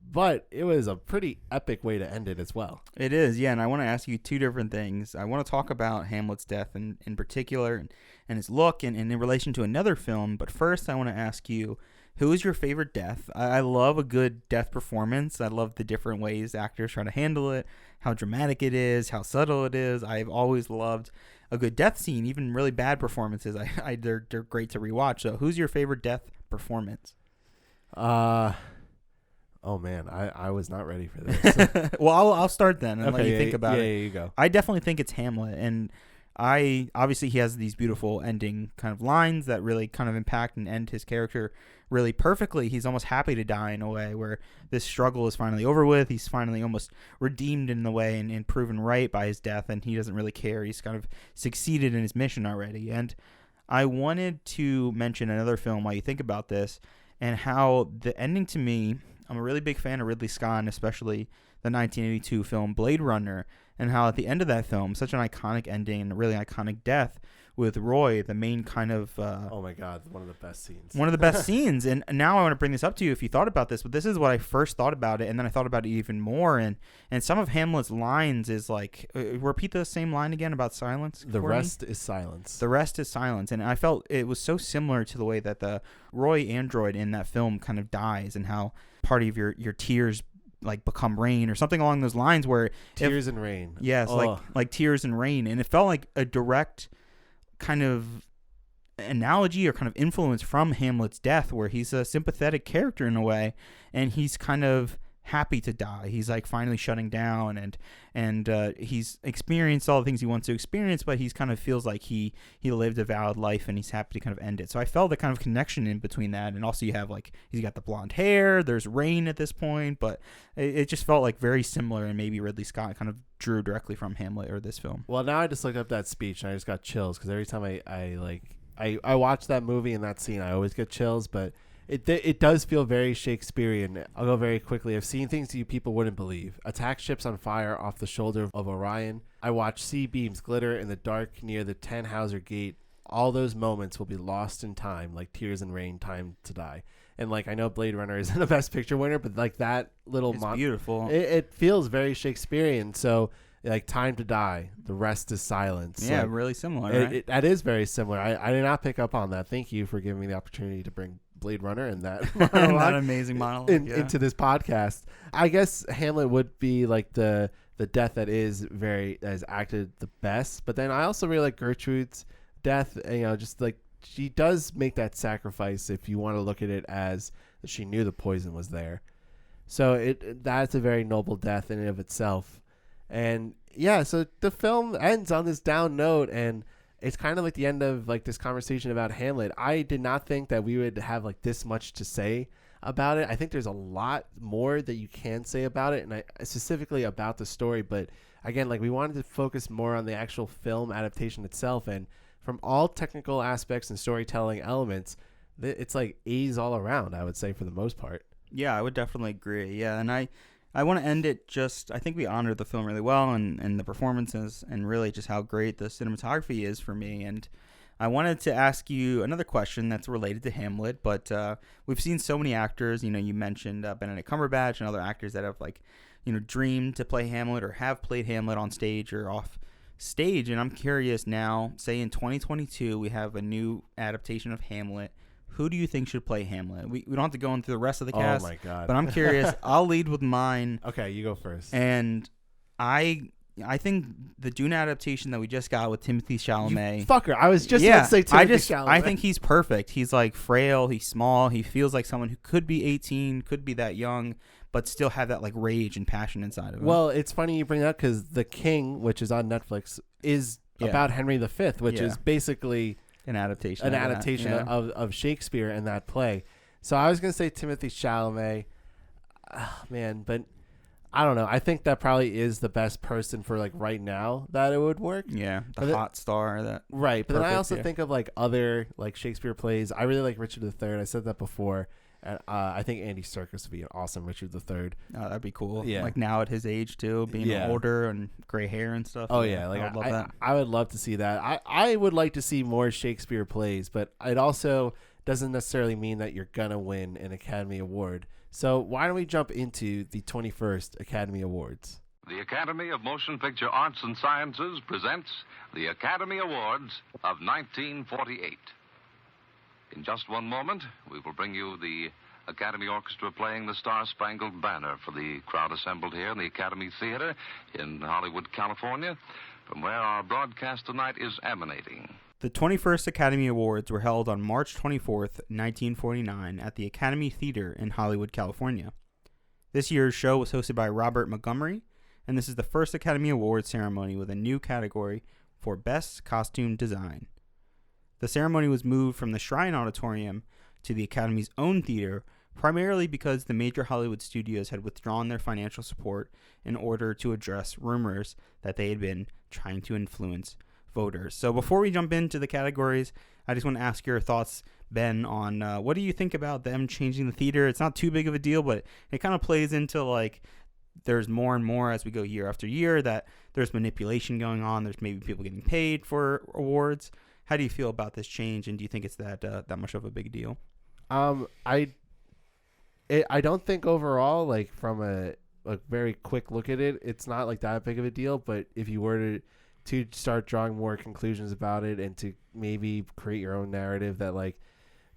But it was a pretty epic way to end it as well. It is, yeah. And I want to ask you two different things. I want to talk about Hamlet's death in particular, and his look, and in relation to another film. But first, I want to ask you, who is your favorite death? I love a good death performance. I love the different ways actors try to handle it, how dramatic it is, how subtle it is. I've always loved a good death scene, even really bad performances. They're great to rewatch. So who's your favorite death performance? Oh man, I was not ready for this. Well, I'll start then and let you think about it. Yeah, you go. I definitely think it's Hamlet, and obviously he has these beautiful ending kind of lines that really kind of impact and end his character really perfectly. He's almost happy to die in a way where this struggle is finally over with. He's finally almost redeemed in the way and proven right by his death, and he doesn't really care. He's kind of succeeded in his mission already. And I wanted to mention another film while you think about this, and how the ending to me, I'm a really big fan of Ridley Scott, and especially the 1982 film Blade Runner, and how at the end of that film, such an iconic ending and a really iconic death with Roy, the main kind of... oh my God, one of the best scenes. One of the best scenes. And now I want to bring this up to you if you thought about this, but this is what I first thought about it, and then I thought about it even more. And some of Hamlet's lines is like... repeat the same line again about silence. The rest is silence. The rest is silence. And I felt it was so similar to the way that the Roy android in that film kind of dies, and how part of your tears like become rain or something along those lines, where tears and rain. Yes, like tears and rain. And it felt like a direct kind of analogy or kind of influence from Hamlet's death, where he's a sympathetic character in a way, and he's kind of happy to die. He's like finally shutting down, and he's experienced all the things he wants to experience, but he's kind of feels like he lived a valid life, and he's happy to kind of end it. So I felt the kind of connection in between that, and also you have like he's got the blonde hair, there's rain at this point, but it just felt like very similar, and maybe Ridley Scott kind of drew directly from Hamlet or this film. Well, now I just looked up that speech and I just got chills, because every time I watch that movie and that scene, I always get chills, but it does feel very Shakespearean. I'll go very quickly. I've seen things you people wouldn't believe. Attack ships on fire off the shoulder of Orion. I watch sea beams glitter in the dark near the Tannhauser Gate. All those moments will be lost in time, like tears and rain, time to die. And like, I know Blade Runner isn't a Best Picture winner, but like that little... It's beautiful. It feels very Shakespearean. So like, time to die, the rest is silence. Yeah, like, really similar, right? That is very similar. I did not pick up on that. Thank you for giving me the opportunity to bring Blade Runner and that that amazing monologue into this podcast. I guess Hamlet would be like the death that is acted the best, but then I also really like Gertrude's death. Just like she does make that sacrifice, if you want to look at it as she knew the poison was there. So that's a very noble death in and of itself. And yeah, so the film ends on this down note, and it's kind of like the end of like this conversation about Hamlet. I did not think that we would have like this much to say about it. I think there's a lot more that you can say about it, and specifically about the story. But again, like we wanted to focus more on the actual film adaptation itself, and from all technical aspects and storytelling elements, it's like A's all around, I would say, for the most part. Yeah, I would definitely agree. Yeah, and I want to end it I think we honored the film really well and the performances and really just how great the cinematography is for me. And I wanted to ask you another question that's related to Hamlet, but we've seen so many actors, you mentioned Benedict Cumberbatch and other actors that have dreamed to play Hamlet or have played Hamlet on stage or off stage. And I'm curious now, say in 2022, we have a new adaptation of Hamlet. Who do you think should play Hamlet? We don't have to go into the rest of the cast. Oh, my God. But I'm curious. I'll lead with mine. Okay, you go first. And I think the Dune adaptation that we just got with Timothée Chalamet. You fucker. I was just about to say Timothée Chalamet. I think he's perfect. He's like frail. He's small. He feels like someone who could be 18, could be that young, but still have that like rage and passion inside of him. Well, it's funny you bring that up because The King, which is on Netflix, is about Henry V, which is basically an adaptation of Shakespeare and that play. So I was going to say Timothée Chalamet. Man, but I don't know. I think that probably is the best person for like right now that it would work. Yeah, hot star. That right. But then I also think of like other like Shakespeare plays. I really like Richard III. I said that before. And I think Andy Serkis would be an awesome Richard III. Oh, that'd be cool. Yeah. Like now at his age too, being older and gray hair and stuff. Oh yeah, like I would love that. I would love to see that. I would like to see more Shakespeare plays, but it also doesn't necessarily mean that you're gonna win an Academy Award. So why don't we jump into the 21st Academy Awards? The Academy of Motion Picture Arts and Sciences presents the Academy Awards of 1948. In just one moment, we will bring you the Academy Orchestra playing the Star-Spangled Banner for the crowd assembled here in the Academy Theater in Hollywood, California, from where our broadcast tonight is emanating. The 21st Academy Awards were held on March 24th, 1949 at the Academy Theater in Hollywood, California. This year's show was hosted by Robert Montgomery, and this is the first Academy Awards ceremony with a new category for Best Costume Design. The ceremony was moved from the Shrine Auditorium to the Academy's own theater, primarily because the major Hollywood studios had withdrawn their financial support in order to address rumors that they had been trying to influence voters. So before we jump into the categories, I just want to ask your thoughts, Ben, on what do you think about them changing the theater? It's not too big of a deal, but it kind of plays into like there's more and more as we go year after year that there's manipulation going on. There's maybe people getting paid for awards. How do you feel about this change, and do you think it's that much of a big deal? I don't think overall, like from a very quick look at it, it's not like that big of a deal. But if you were to start drawing more conclusions about it and to maybe create your own narrative that like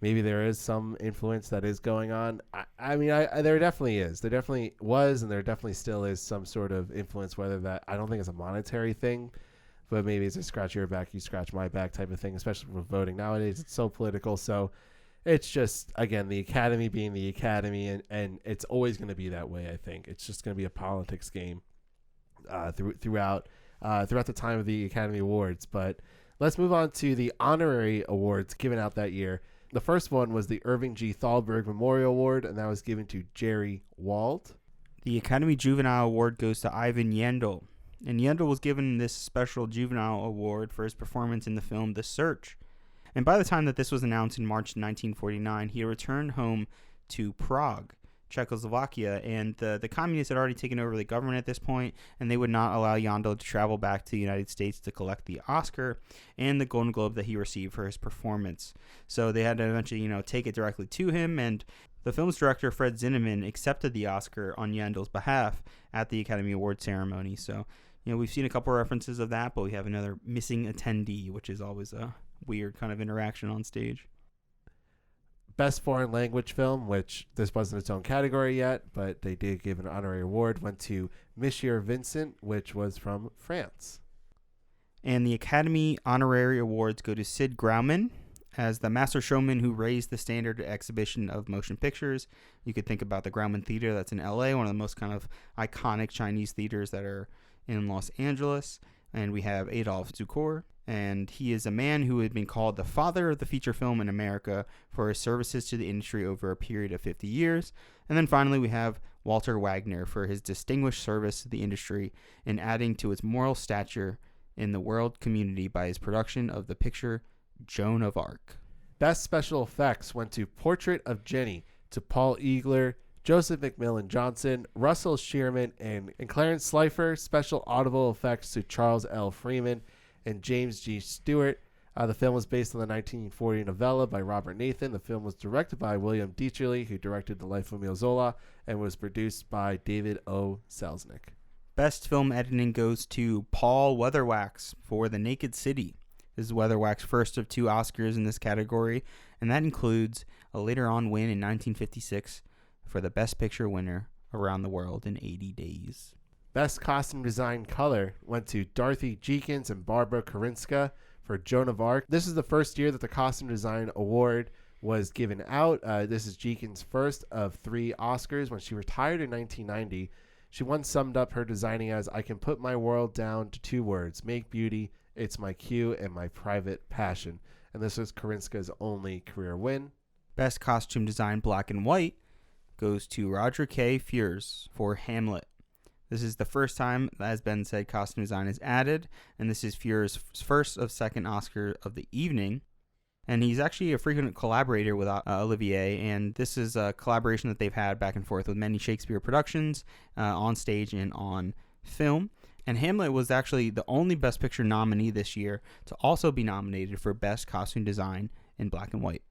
maybe there is some influence that is going on. I mean, there definitely is. There definitely was, and there definitely still is some sort of influence. Whether that I don't think it's a monetary thing. But maybe it's a scratch your back, you scratch my back type of thing, especially with voting. Nowadays, it's so political. So it's just, again, the Academy being the Academy, and it's always going to be that way, I think. It's just going to be a politics game throughout the time of the Academy Awards. But let's move on to the honorary awards given out that year. The first one was the Irving G. Thalberg Memorial Award, and that was given to Jerry Wald. The Academy Juvenile Award goes to Ivan Yandel. And Yandel was given this special juvenile award for his performance in the film The Search. And by the time that this was announced in March 1949, he returned home to Prague, Czechoslovakia, and the communists had already taken over the government at this point, and they would not allow Yandel to travel back to the United States to collect the Oscar and the Golden Globe that he received for his performance. So they had to eventually, take it directly to him, and the film's director, Fred Zinnemann, accepted the Oscar on Yandel's behalf at the Academy Awards ceremony. So, we've seen a couple references of that, but we have another missing attendee, which is always a weird kind of interaction on stage. Best Foreign Language Film, which this wasn't its own category yet, but they did give an honorary award, went to Monsieur Vincent, which was from France. And the Academy Honorary Awards go to Sid Grauman as the master showman who raised the standard exhibition of motion pictures. You could think about the Grauman Theater that's in LA, one of the most kind of iconic Chinese theaters that are in Los Angeles. And we have Adolphe Zukor, and he is a man who had been called the father of the feature film in America for his services to the industry over a period of 50 years. And then finally, we have Walter Wagner for his distinguished service to the industry in adding to its moral stature in the world community by his production of the picture Joan of Arc. Best special effects went to Portrait of Jenny to Paul Eagler, Joseph McMillan Johnson, Russell Shearman, and Clarence Slifer. Special audible effects to Charles L. Freeman and James G. Stewart. The film was based on the 1940 novella by Robert Nathan. The film was directed by William Dieterle, who directed The Life of Emile Zola, and was produced by David O. Selznick. Best film editing goes to Paul Weatherwax for The Naked City. This is Weatherwax's first of 2 Oscars in this category, and that includes a later on win in 1956 for the Best Picture winner, Around the World in 80 Days. Best costume design color went to Dorothy Jenkins and Barbara Karinska for Joan of Arc. This is the first year that the costume design award was given out. This is Jenkins' first of 3 Oscars. When she retired in 1990, she once summed up her designing as, "I can put my world down to 2 words, make beauty, it's my cue and my private passion." And this was Karinska's only career win. Best costume design black and white goes to Roger K. Fures for Hamlet. This is the first time, as Ben said, costume design is added, and this is Fures' first of 2nd Oscar of the evening. And he's actually a frequent collaborator with Olivier, and this is a collaboration that they've had back and forth with many Shakespeare productions on stage and on film. And Hamlet was actually the only Best Picture nominee this year to also be nominated for Best Costume Design in black and white.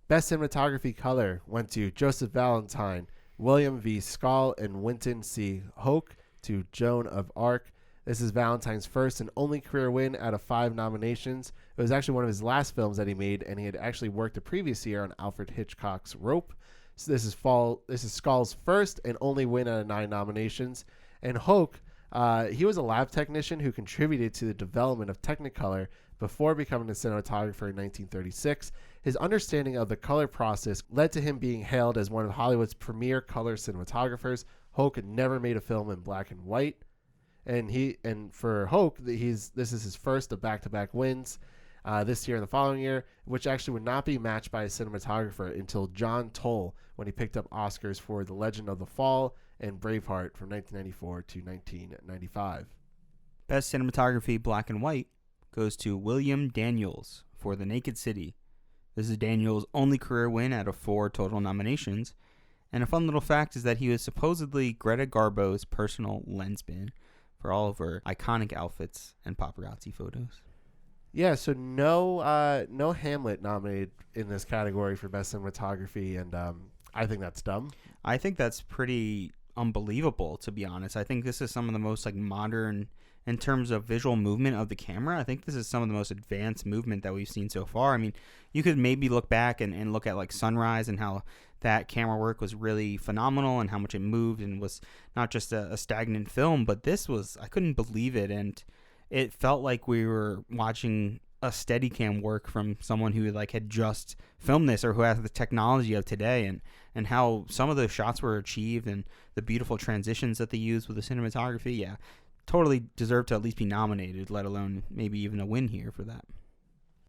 Best cinematography color went to Joseph Valentine, William V. Schall, and Winton C. Hoke to Joan of Arc. This is Valentine's first and only career win out of 5 nominations. It was actually one of his last films that he made, and he had actually worked the previous year on Alfred Hitchcock's Rope. So this is Schall's first and only win out of 9 nominations. And Hoke, he was a lab technician who contributed to the development of Technicolor before becoming a cinematographer in 1936. His understanding of the color process led to him being hailed as one of Hollywood's premier color cinematographers. Hoke had never made a film in black and white, and for Hoke, this is his first of back-to-back wins this year and the following year, which actually would not be matched by a cinematographer until John Toll, when he picked up Oscars for The Legend of the Fall and Braveheart from 1994 to 1995. Best cinematography black and white goes to William Daniels for The Naked City. This is Daniels' only career win out of 4 total nominations. And a fun little fact is that he was supposedly Greta Garbo's personal lensman for all of her iconic outfits and paparazzi photos. Yeah, so no Hamlet nominated in this category for best cinematography, and I think that's dumb. I think that's pretty unbelievable, to be honest. I think this is some of the most modern in terms of visual movement of the camera. I think this is some of the most advanced movement that we've seen so far. I mean, you could maybe look back and look at Sunrise and how that camera work was really phenomenal and how much it moved and was not just a stagnant film, but this was, I couldn't believe it. And it felt like we were watching a Steadicam work from someone who had just filmed this or who has the technology of today, and how some of the shots were achieved and the beautiful transitions that they used with the cinematography. Yeah, totally deserve to at least be nominated, let alone maybe even a win here for that.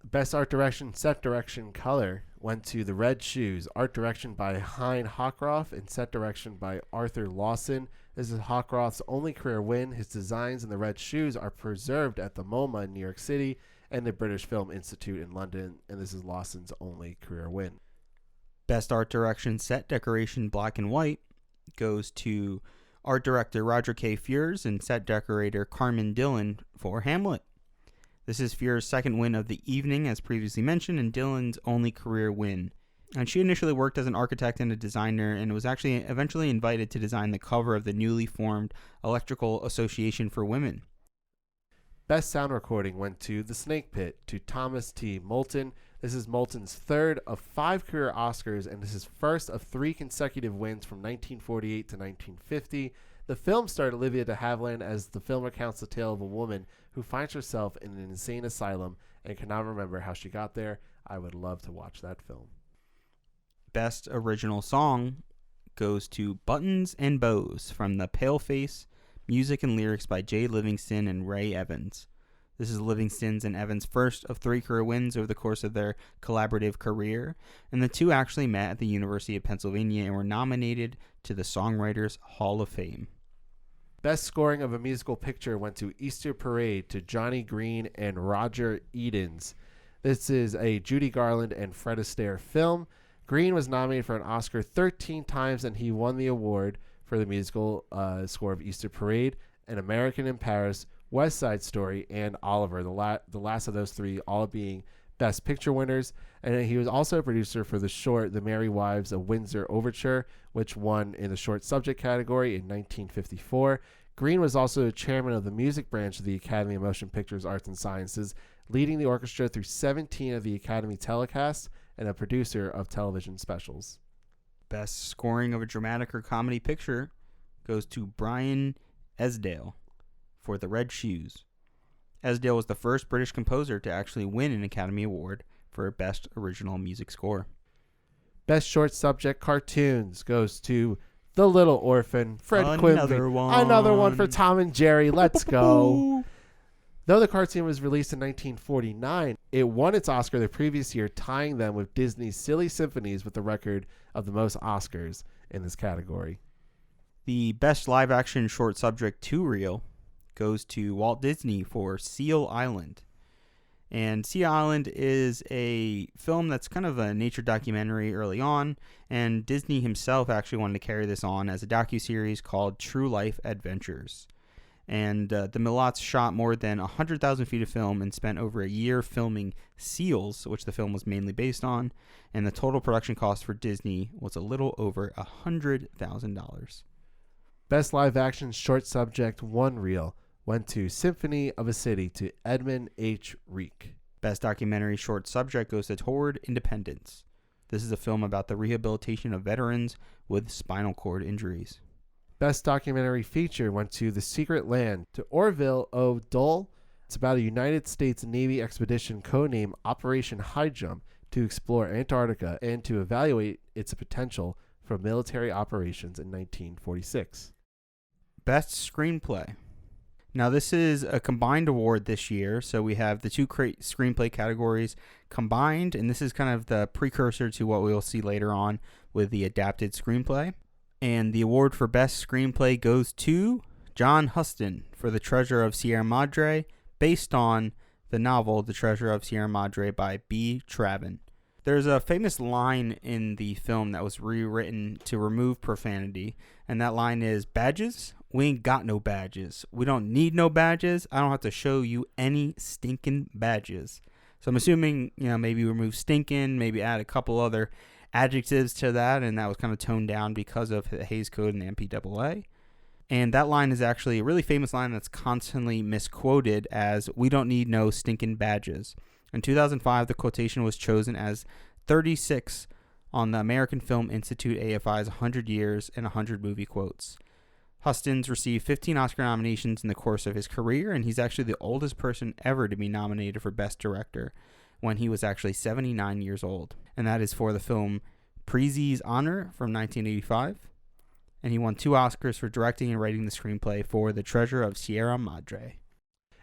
Best art direction, set direction, color went to The Red Shoes. Art direction by Hein Hockroff and set direction by Arthur Lawson. This is Hockroff's only career win. His designs in The Red Shoes are preserved at the MoMA in New York City and the British Film Institute in London, and this is Lawson's only career win. Best art direction, set decoration, black and white goes to art director Roger K. Fures and set decorator Carmen Dillon for Hamlet. This is Fures' second win of the evening, as previously mentioned, and Dillon's only career win. And she initially worked as an architect and a designer, and was actually eventually invited to design the cover of the newly formed Electrical Association for Women. Best sound recording went to The Snake Pit to Thomas T. Moulton. This is Moulton's third of 5 career Oscars, and this is first of 3 consecutive wins from 1948 to 1950. The film starred Olivia de Havilland as the film recounts the tale of a woman who finds herself in an insane asylum and cannot remember how she got there. I would love to watch that film. Best original song goes to Buttons and Bows from The Paleface, music and lyrics by Jay Livingston and Ray Evans. This is Livingston's and Evans' first of 3 career wins over the course of their collaborative career, and the two actually met at the University of Pennsylvania and were nominated to the Songwriters Hall of Fame. Best scoring of a musical picture went to Easter Parade to Johnny Green and Roger Edens. This is a Judy Garland and Fred Astaire film. Green was nominated for an Oscar 13 times, and he won the award for the musical score of Easter Parade, An American in Paris, West Side Story, and Oliver, the last of those 3 all being Best Picture winners. And he was also a producer for the short The Merry Wives of Windsor Overture, which won in the short subject category in 1954. Green was also chairman of the music branch of the Academy of Motion Pictures Arts and Sciences, leading the orchestra through 17 of the Academy telecasts, and a producer of television specials. Best scoring of a dramatic or comedy picture goes to Brian Esdale for The Red Shoes. Esdale was the first British composer to actually win an Academy Award for Best Original Music Score. Best short subject cartoons goes to The Little Orphan, Fred Quimby. Another one for Tom and Jerry. Let's go. Though the cartoon was released in 1949, it won its Oscar the previous year, tying them with Disney's Silly Symphonies with the record of the most Oscars in this category. The best live-action short subject to reel goes to Walt Disney for Seal Island. And Sea Island is a film that's kind of a nature documentary early on, and Disney himself actually wanted to carry this on as a docuseries called True Life Adventures. And the Millots shot more than 100,000 feet of film and spent over a year filming seals, which the film was mainly based on, and the total production cost for Disney was a little over $100,000. Best live action short subject one reel went to Symphony of a City to Edmund H. Reek. Best documentary short subject goes to Toward Independence. This is a film about the rehabilitation of veterans with spinal cord injuries. Best documentary feature went to The Secret Land to Orville O. Dole. It's about a United States Navy expedition codenamed Operation High Jump to explore Antarctica and to evaluate its potential for military operations in 1946. Best Screenplay. Now, this is a combined award this year, so we have the two screenplay categories combined, and this is kind of the precursor to what we will see later on with the adapted screenplay. And the award for Best Screenplay goes to John Huston for The Treasure of Sierra Madre, based on the novel The Treasure of Sierra Madre by B. Traven. There's a famous line in the film that was rewritten to remove profanity, and that line is, "Badges? We ain't got no badges. We don't need no badges. I don't have to show you any stinking badges." So I'm assuming, maybe remove stinking, maybe add a couple other adjectives to that, and that was kind of toned down because of the Hays Code and the MPAA. And that line is actually a really famous line that's constantly misquoted as, "We don't need no stinking badges." In 2005, the quotation was chosen as 36 on the American Film Institute AFI's 100 Years and 100 Movie Quotes. Huston's received 15 Oscar nominations in the course of his career, and he's actually the oldest person ever to be nominated for Best Director, when he was actually 79 years old. And that is for the film Prezi's Honor from 1985. And he won 2 Oscars for directing and writing the screenplay for The Treasure of Sierra Madre.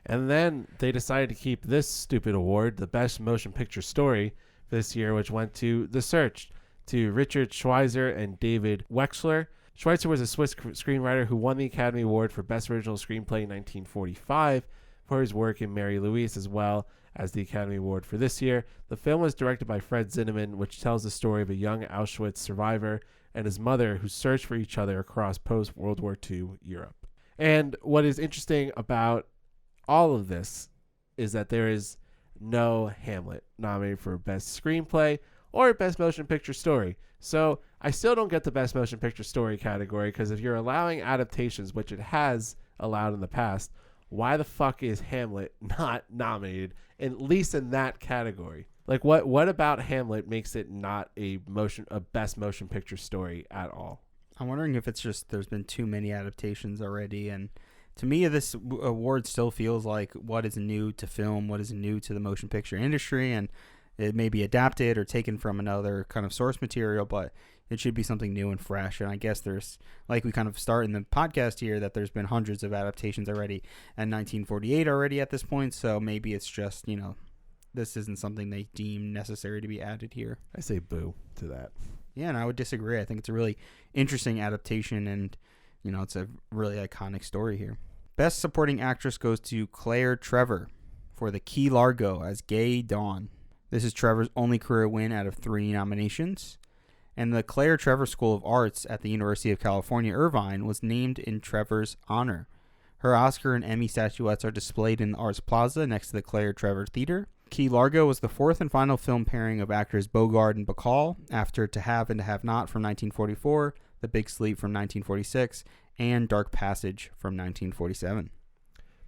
And then they decided to keep this stupid award, the Best Motion Picture Story, this year, which went to The Search, to Richard Schweizer and David Wexler. Schweitzer was a Swiss screenwriter who won the Academy Award for Best Original Screenplay in 1945 for his work in Mary Louise, as well as the Academy Award for this year. The film was directed by Fred Zinnemann, which tells the story of a young Auschwitz survivor and his mother who search for each other across post-World War II Europe. And what is interesting about all of this is that there is no Hamlet nominated for Best Screenplay or Best Motion Picture Story. So I still don't get the Best Motion Picture Story category, because if you're allowing adaptations, which it has allowed in the past, why the fuck is Hamlet not nominated, at least in that category? Like, what about Hamlet makes it not a Best Motion Picture Story at all? I'm wondering if it's just there's been too many adaptations already, and to me, this award still feels like what is new to film, what is new to the motion picture industry, and it may be adapted or taken from another kind of source material, but it should be something new and fresh. And I guess there's, like we kind of start in the podcast here, that there's been hundreds of adaptations already and 1948 already at this point. So maybe it's just, this isn't something they deem necessary to be added here. I say boo to that. Yeah, and I would disagree. I think it's a really interesting adaptation, and, it's a really iconic story here. Best Supporting Actress goes to Claire Trevor for the Key Largo as Gay Dawn. This is Trevor's only career win out of 3 nominations. And the Claire Trevor School of Arts at the University of California, Irvine was named in Trevor's honor. Her Oscar and Emmy statuettes are displayed in the Arts Plaza next to the Claire Trevor Theater. Key Largo was the 4th and final film pairing of actors Bogart and Bacall, after To Have and to Have Not from 1944, The Big Sleep from 1946, and Dark Passage from 1947.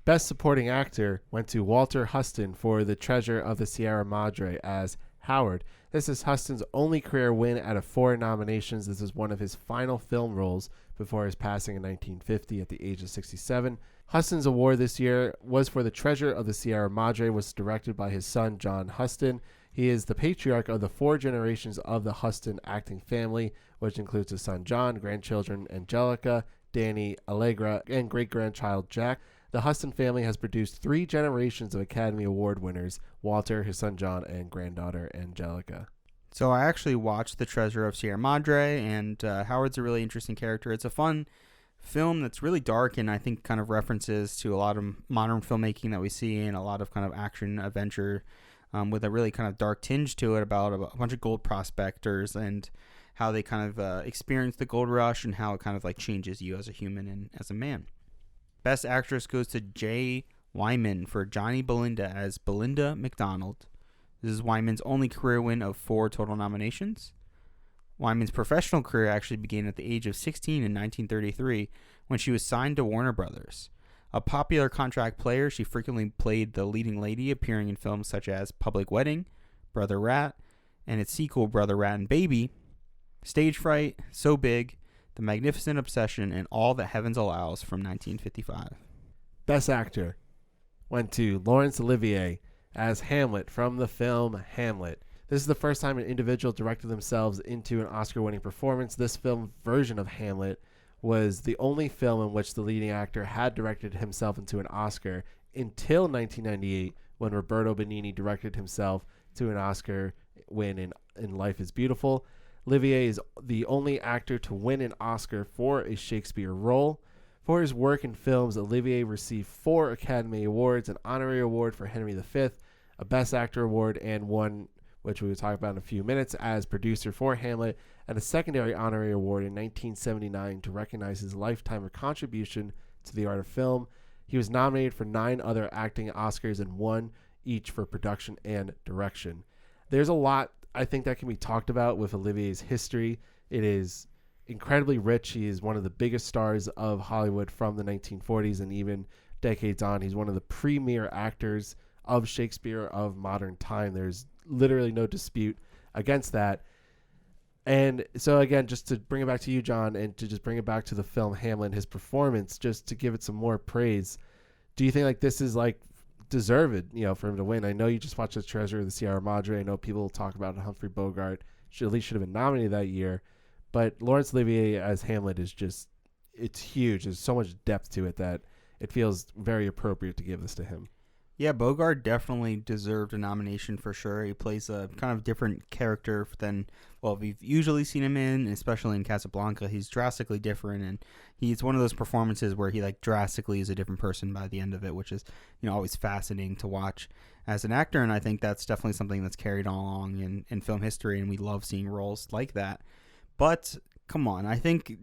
Best Supporting Actor went to Walter Huston for The Treasure of the Sierra Madre as Howard. This is Huston's only career win out of 4 nominations. This is one of his final film roles before his passing in 1950 at the age of 67. Huston's award this year was for The Treasure of the Sierra Madre, was directed by his son, John Huston. He is the patriarch of the 4 generations of the Huston acting family, which includes his son, John, grandchildren, Angelica, Danny, Allegra, and great-grandchild, Jack. The Huston family has produced 3 generations of Academy Award winners: Walter, his son John, and granddaughter Angelica. So I actually watched The Treasure of Sierra Madre, and Howard's a really interesting character. It's a fun film that's really dark, and I think kind of references to a lot of modern filmmaking that we see, and a lot of kind of action adventure with a really kind of dark tinge to it, about a bunch of gold prospectors and how they kind of experience the gold rush, and how it kind of like changes you as a human and as a man. Best Actress goes to Jay Wyman for Johnny Belinda as Belinda McDonald. This is Wyman's only career win of 4 total nominations. Wyman's professional career actually began at the age of 16 in 1933 when she was signed to Warner Brothers. A popular contract player, she frequently played the leading lady, appearing in films such as Public Wedding, Brother Rat, and its sequel Brother Rat and Baby, Stage Fright, So Big, The Magnificent Obsession, and All That Heavens Allows from 1955. Best Actor went to Laurence Olivier as Hamlet from the film Hamlet. This is the first time an individual directed themselves into an Oscar-winning performance. This film version of Hamlet was the only film in which the leading actor had directed himself into an Oscar until 1998, when Roberto Benigni directed himself to an Oscar win in Life is Beautiful. Olivier is the only actor to win an Oscar for a Shakespeare role. For his work in films, Olivier received 4 Academy Awards, an honorary award for Henry V, a Best Actor award, and one, which we will talk about in a few minutes, as producer for Hamlet, and a secondary honorary award in 1979 to recognize his lifetime of contribution to the art of film. He was nominated for 9 other acting Oscars and 1 each for production and direction. There's a lot, I think, that can be talked about with Olivier's history. It is incredibly rich. He is one of the biggest stars of Hollywood from the 1940s and even decades on. He's one of the premier actors of Shakespeare of modern time. There's literally no dispute against that. And so again, just to bring it back to you, John, and to just bring it back to the film Hamlet, his performance, just to give it some more praise, do you think like this is like deserved, for him to win? I know you just watched The Treasure of the Sierra Madre. I know people talk about Humphrey Bogart at least should have been nominated that year, but Laurence Olivier as Hamlet is just, it's huge. There's so much depth to it that it feels very appropriate to give this to him. Yeah, Bogart definitely deserved a nomination for sure. He plays a kind of different character than, we've usually seen him in, especially in Casablanca. He's drastically different, and he's one of those performances where he like drastically is a different person by the end of it, which is, always fascinating to watch as an actor. And I think that's definitely something that's carried on along in film history, and we love seeing roles like that. But come on, I think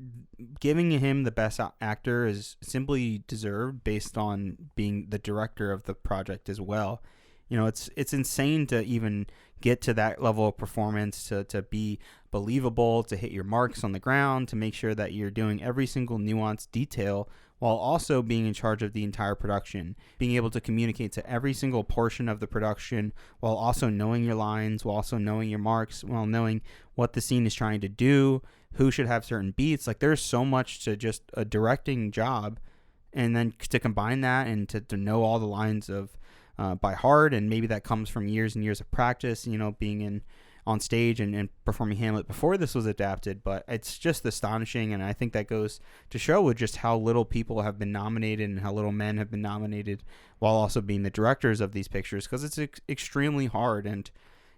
giving him the Best Actor is simply deserved based on being the director of the project as well. It's insane to even get to that level of performance, to be believable, to hit your marks on the ground, to make sure that you're doing every single nuanced detail while also being in charge of the entire production, being able to communicate to every single portion of the production while also knowing your lines, while also knowing your marks, while knowing what the scene is trying to do, who should have certain beats. Like, there's so much to just a directing job, and then to combine that and to know all the lines of by heart, and maybe that comes from years and years of practice, being in on stage and performing Hamlet before this was adapted, but it's just astonishing, and I think that goes to show with just how little people have been nominated and how little men have been nominated while also being the directors of these pictures, because it's extremely hard, and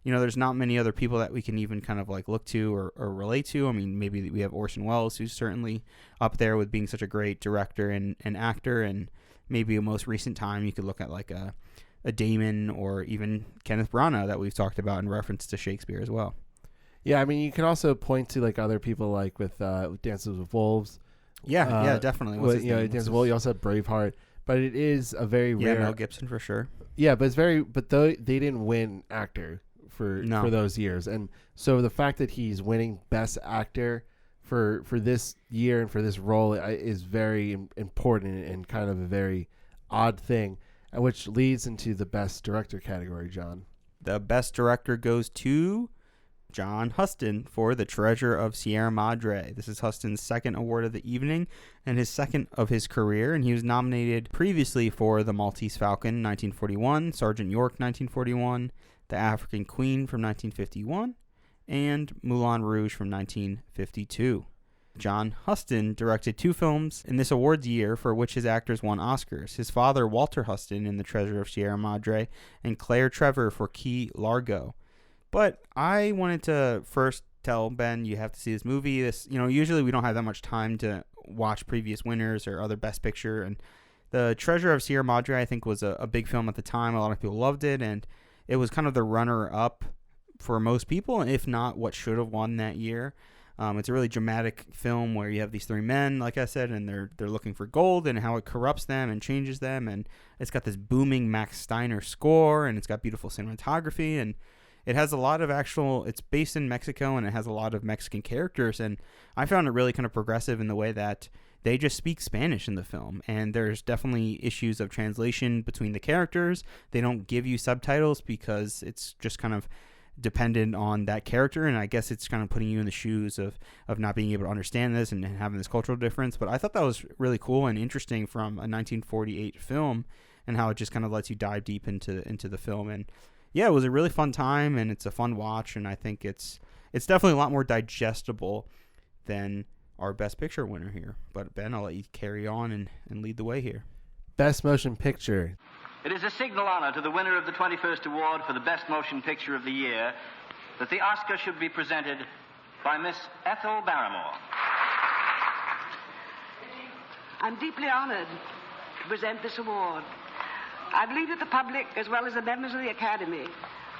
there's not many other people that we can even kind of like look to or relate to. I mean, maybe we have Orson Welles, who's certainly up there with being such a great director and actor, and maybe a most recent time you could look at like a Damon or even Kenneth Branagh that we've talked about in reference to Shakespeare as well. Yeah, I mean, you can also point to like other people like with Dances with Wolves. Yeah, definitely. Dances with Wolves. You also have Braveheart, but it is a very rare. Mel Gibson for sure. Yeah, but they didn't win actor for those years, and so the fact that he's winning Best Actor for this year and for this role is very important and kind of a very odd thing. Which leads into the Best Director category, John. The Best Director goes to John Huston for The Treasure of Sierra Madre. This is Huston's second award of the evening and his second of his career, and he was nominated previously for The Maltese Falcon, 1941, Sergeant York, 1941, The African Queen from 1951, and Moulin Rouge from 1952. John Huston directed 2 films in this awards year for which his actors won Oscars. His father, Walter Huston, in The Treasure of Sierra Madre, and Claire Trevor for Key Largo. But I wanted to first tell Ben, you have to see this movie. Usually we don't have that much time to watch previous winners or other Best Picture, and The Treasure of Sierra Madre, I think, was a big film at the time. A lot of people loved it, and it was kind of the runner-up for most people, if not what should have won that year. It's a really dramatic film where you have these 3 men, like I said, and they're looking for gold and how it corrupts them and changes them. And it's got this booming Max Steiner score, and it's got beautiful cinematography, and it has a lot of it's based in Mexico, and it has a lot of Mexican characters. And I found it really kind of progressive in the way that they just speak Spanish in the film. And there's definitely issues of translation between the characters. They don't give you subtitles because it's just kind of dependent on that character, and I guess it's kind of putting you in the shoes of not being able to understand this and having this cultural difference. But I thought that was really cool and interesting from a 1948 film, and how it just kind of lets you dive deep into the film. And yeah, it was a really fun time, and it's a fun watch, and I think it's definitely a lot more digestible than our Best Picture winner here. But Ben, I'll let you carry on and lead the way here. Best Motion Picture. It is a signal honor to the winner of the 21st award for the Best Motion Picture of the year that the Oscar should be presented by Miss Ethel Barrymore. I'm deeply honored to present this award. I believe that the public, as well as the members of the Academy,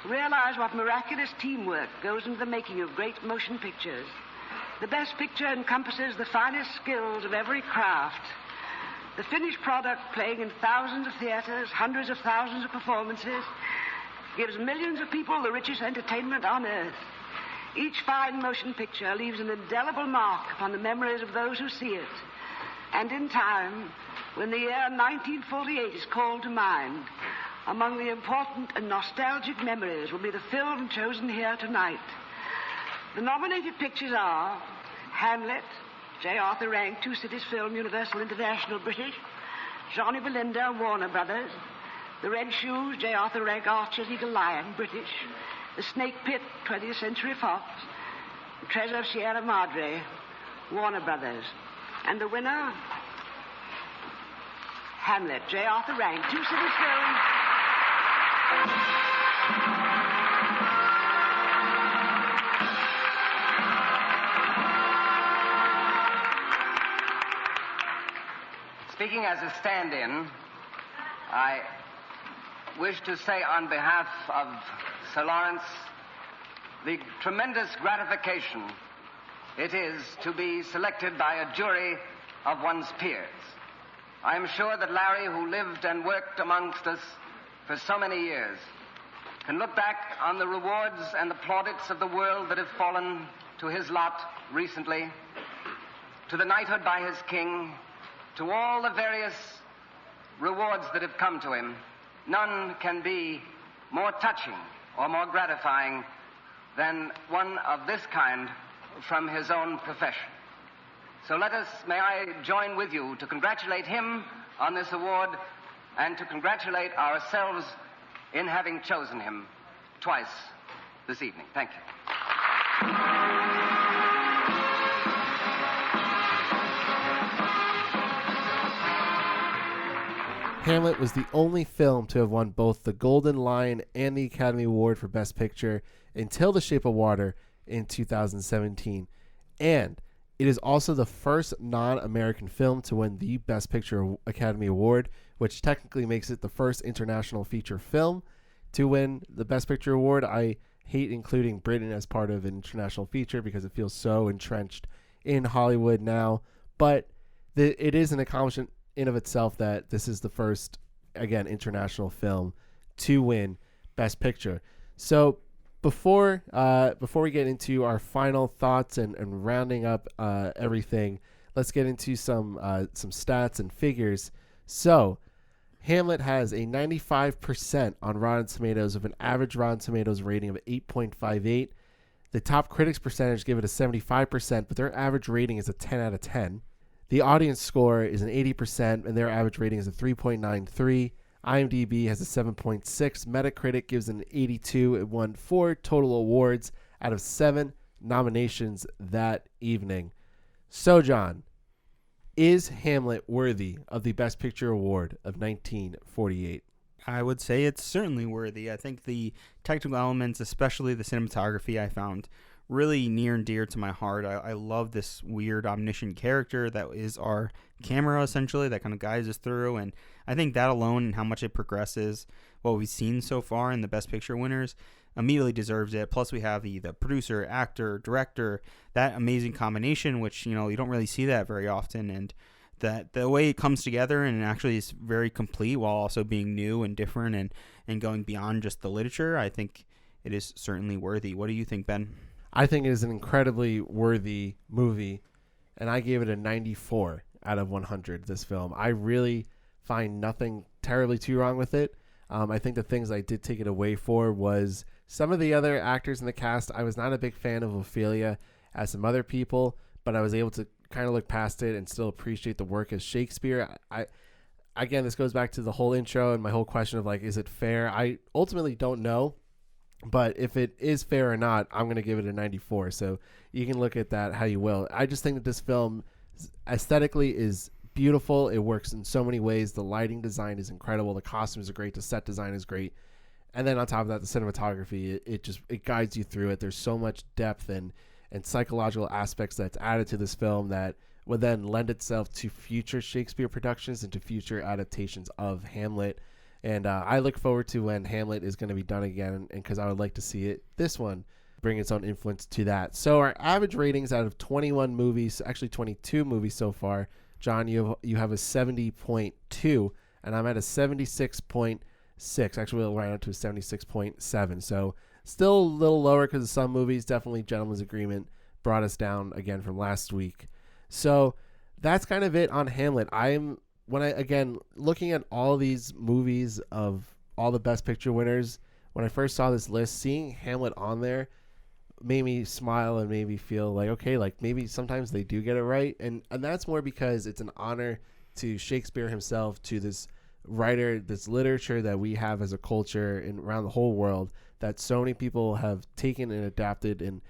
realize what miraculous teamwork goes into the making of great motion pictures. The Best Picture encompasses the finest skills of every craft. The finished product, playing in thousands of theaters, hundreds of thousands of performances, gives millions of people the richest entertainment on earth. Each fine motion picture leaves an indelible mark upon the memories of those who see it. And in time, when the year 1948 is called to mind, among the important and nostalgic memories will be the film chosen here tonight. The nominated pictures are Hamlet, J. Arthur Rank, Two Cities Film, Universal International, British. Johnny Belinda, Warner Brothers. The Red Shoes, J. Arthur Rank, Archer's Eagle Lion, British. The Snake Pit, 20th Century Fox. The Treasure of Sierra Madre, Warner Brothers. And the winner, Hamlet, J. Arthur Rank, Two Cities Film. Speaking as a stand-in, I wish to say on behalf of Sir Laurence the tremendous gratification it is to be selected by a jury of one's peers. I am sure that Larry, who lived and worked amongst us for so many years, can look back on the rewards and the plaudits of the world that have fallen to his lot recently, to the knighthood by his king, to all the various rewards that have come to him. None can be more touching or more gratifying than one of this kind from his own profession. So may I join with you to congratulate him on this award and to congratulate ourselves in having chosen him twice this evening. Thank you. Hamlet was the only film to have won both the Golden Lion and the Academy Award for Best Picture until The Shape of Water in 2017. And it is also the first non-American film to win the Best Picture Academy Award, which technically makes it the first international feature film to win the Best Picture Award. I hate including Britain as part of an international feature because it feels so entrenched in Hollywood now. But it is an accomplishment in of itself that this is the first, again, international film to win Best Picture. So before we get into our final thoughts and rounding up everything, let's get into some stats and figures. So Hamlet has a 95% on Rotten Tomatoes with an average Rotten Tomatoes rating of 8.58. The top critics percentage give it a 75%, but their average rating is a 10 out of 10. The audience score is an 80%, and their average rating is a 3.93. IMDb has a 7.6. Metacritic gives it an 82. It won 4 total awards out of 7 nominations that evening. So, John, is Hamlet worthy of the Best Picture Award of 1948? I would say it's certainly worthy. I think the technical elements, especially the cinematography, I found really near and dear to my heart. I love this weird omniscient character that is our camera, essentially, that kind of guides us through. And I think that alone and how much it progresses, what we've seen so far in the Best Picture winners, immediately deserves it. Plus, we have the producer, actor, director, that amazing combination, which, you don't really see that very often. And that the way it comes together and actually is very complete while also being new and different and going beyond just the literature, I think it is certainly worthy. What do you think, Ben? I think it is an incredibly worthy movie, and I gave it a 94 out of 100, this film. I really find nothing terribly too wrong with it. I think the things I did take it away for was some of the other actors in the cast. I was not a big fan of Ophelia as some other people, but I was able to kind of look past it and still appreciate the work as Shakespeare. Again, this goes back to the whole intro and my whole question of, is it fair? I ultimately don't know. But if it is fair or not, I'm going to give it a 94. So you can look at that how you will. I just think that this film aesthetically is beautiful. It works in so many ways. The lighting design is incredible. The costumes are great. The set design is great. And then on top of that, the cinematography, it guides you through it. There's so much depth and psychological aspects that's added to this film that would then lend itself to future Shakespeare productions and to future adaptations of Hamlet. And I look forward to when Hamlet is going to be done again, and because I would like to see this one bring its own influence to that. So our average ratings out of 21 movies, actually 22 movies so far, John, you have a 70.2, and I'm at a 76.6. Actually, we'll round out to a 76.7. So still a little lower because of some movies. Definitely Gentleman's Agreement brought us down again from last week. So that's kind of it on Hamlet. Again, looking at all these movies of all the Best Picture winners, when I first saw this list, seeing Hamlet on there made me smile and made me feel like, okay, maybe sometimes they do get it right. And that's more because it's an honor to Shakespeare himself, to this writer, this literature that we have as a culture and around the whole world that so many people have taken and adapted and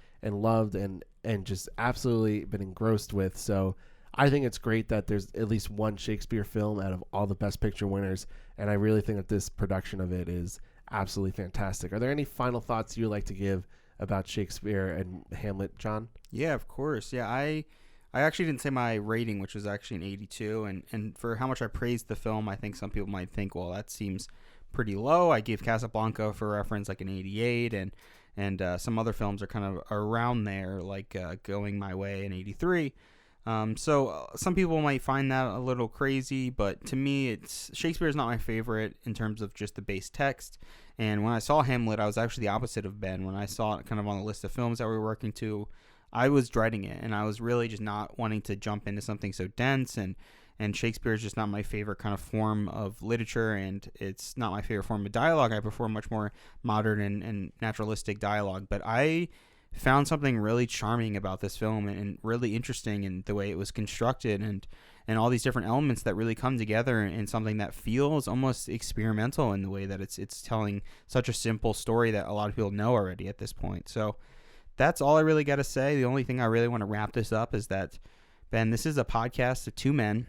loved and just absolutely been engrossed with. So I think it's great that there's at least one Shakespeare film out of all the Best Picture winners, and I really think that this production of it is absolutely fantastic. Are there any final thoughts you'd like to give about Shakespeare and Hamlet, John? Yeah, of course. Yeah, I actually didn't say my rating, which was actually an 82, and for how much I praised the film, I think some people might think, well, that seems pretty low. I gave Casablanca, for reference, like an 88, and some other films are kind of around there, like Going My Way, an 83. So some people might find that a little crazy, but to me, Shakespeare is not my favorite in terms of just the base text. And when I saw Hamlet, I was actually the opposite of Ben. When I saw it kind of on the list of films that we were working to, I was dreading it, and I was really just not wanting to jump into something so dense. And Shakespeare is just not my favorite kind of form of literature, and it's not my favorite form of dialogue. I prefer much more modern and naturalistic dialogue. But I found something really charming about this film and really interesting in the way it was constructed and all these different elements that really come together in something that feels almost experimental in the way that it's telling such a simple story that a lot of people know already at this point. So that's all I really got to say. The only thing I really want to wrap this up is that, Ben, this is a podcast of two men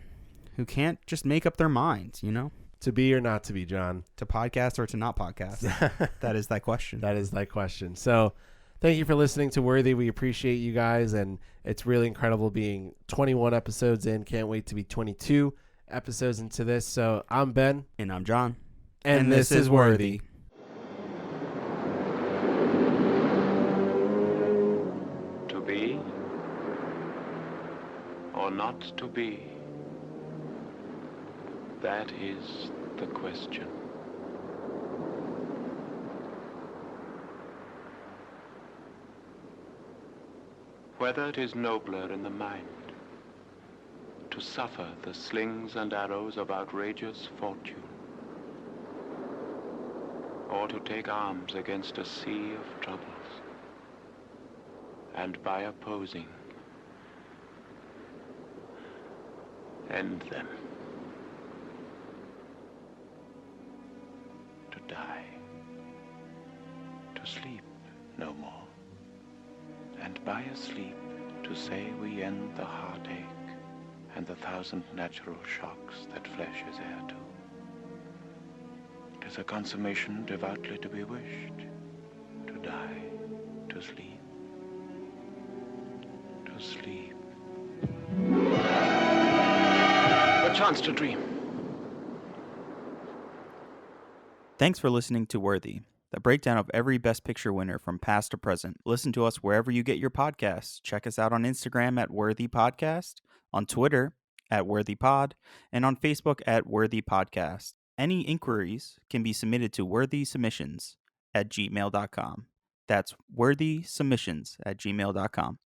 who can't just make up their minds, you know? To be or not to be, John. To podcast or to not podcast. That is that question. That is that question. So thank you for listening to Worthy. We appreciate you guys, and it's really incredible being 21 episodes in. Can't wait to be 22 episodes into this. So I'm Ben. And I'm John. And this is Worthy. To be or not to be? That is the question. Whether it is nobler in the mind to suffer the slings and arrows of outrageous fortune, or to take arms against a sea of troubles, and by opposing, end them. To die, to sleep no more, and by a sleep to say we end the heartache and the thousand natural shocks that flesh is heir to. 'Tis a consummation devoutly to be wished, to die, to sleep, to sleep. A chance to dream. Thanks for listening to Worthy, the breakdown of every Best Picture winner from past to present. Listen to us wherever you get your podcasts. Check us out on Instagram at Worthy Podcast, on Twitter at Worthy Pod, and on Facebook at Worthy Podcast. Any inquiries can be submitted to worthysubmissions@gmail.com. That's worthysubmissions@gmail.com.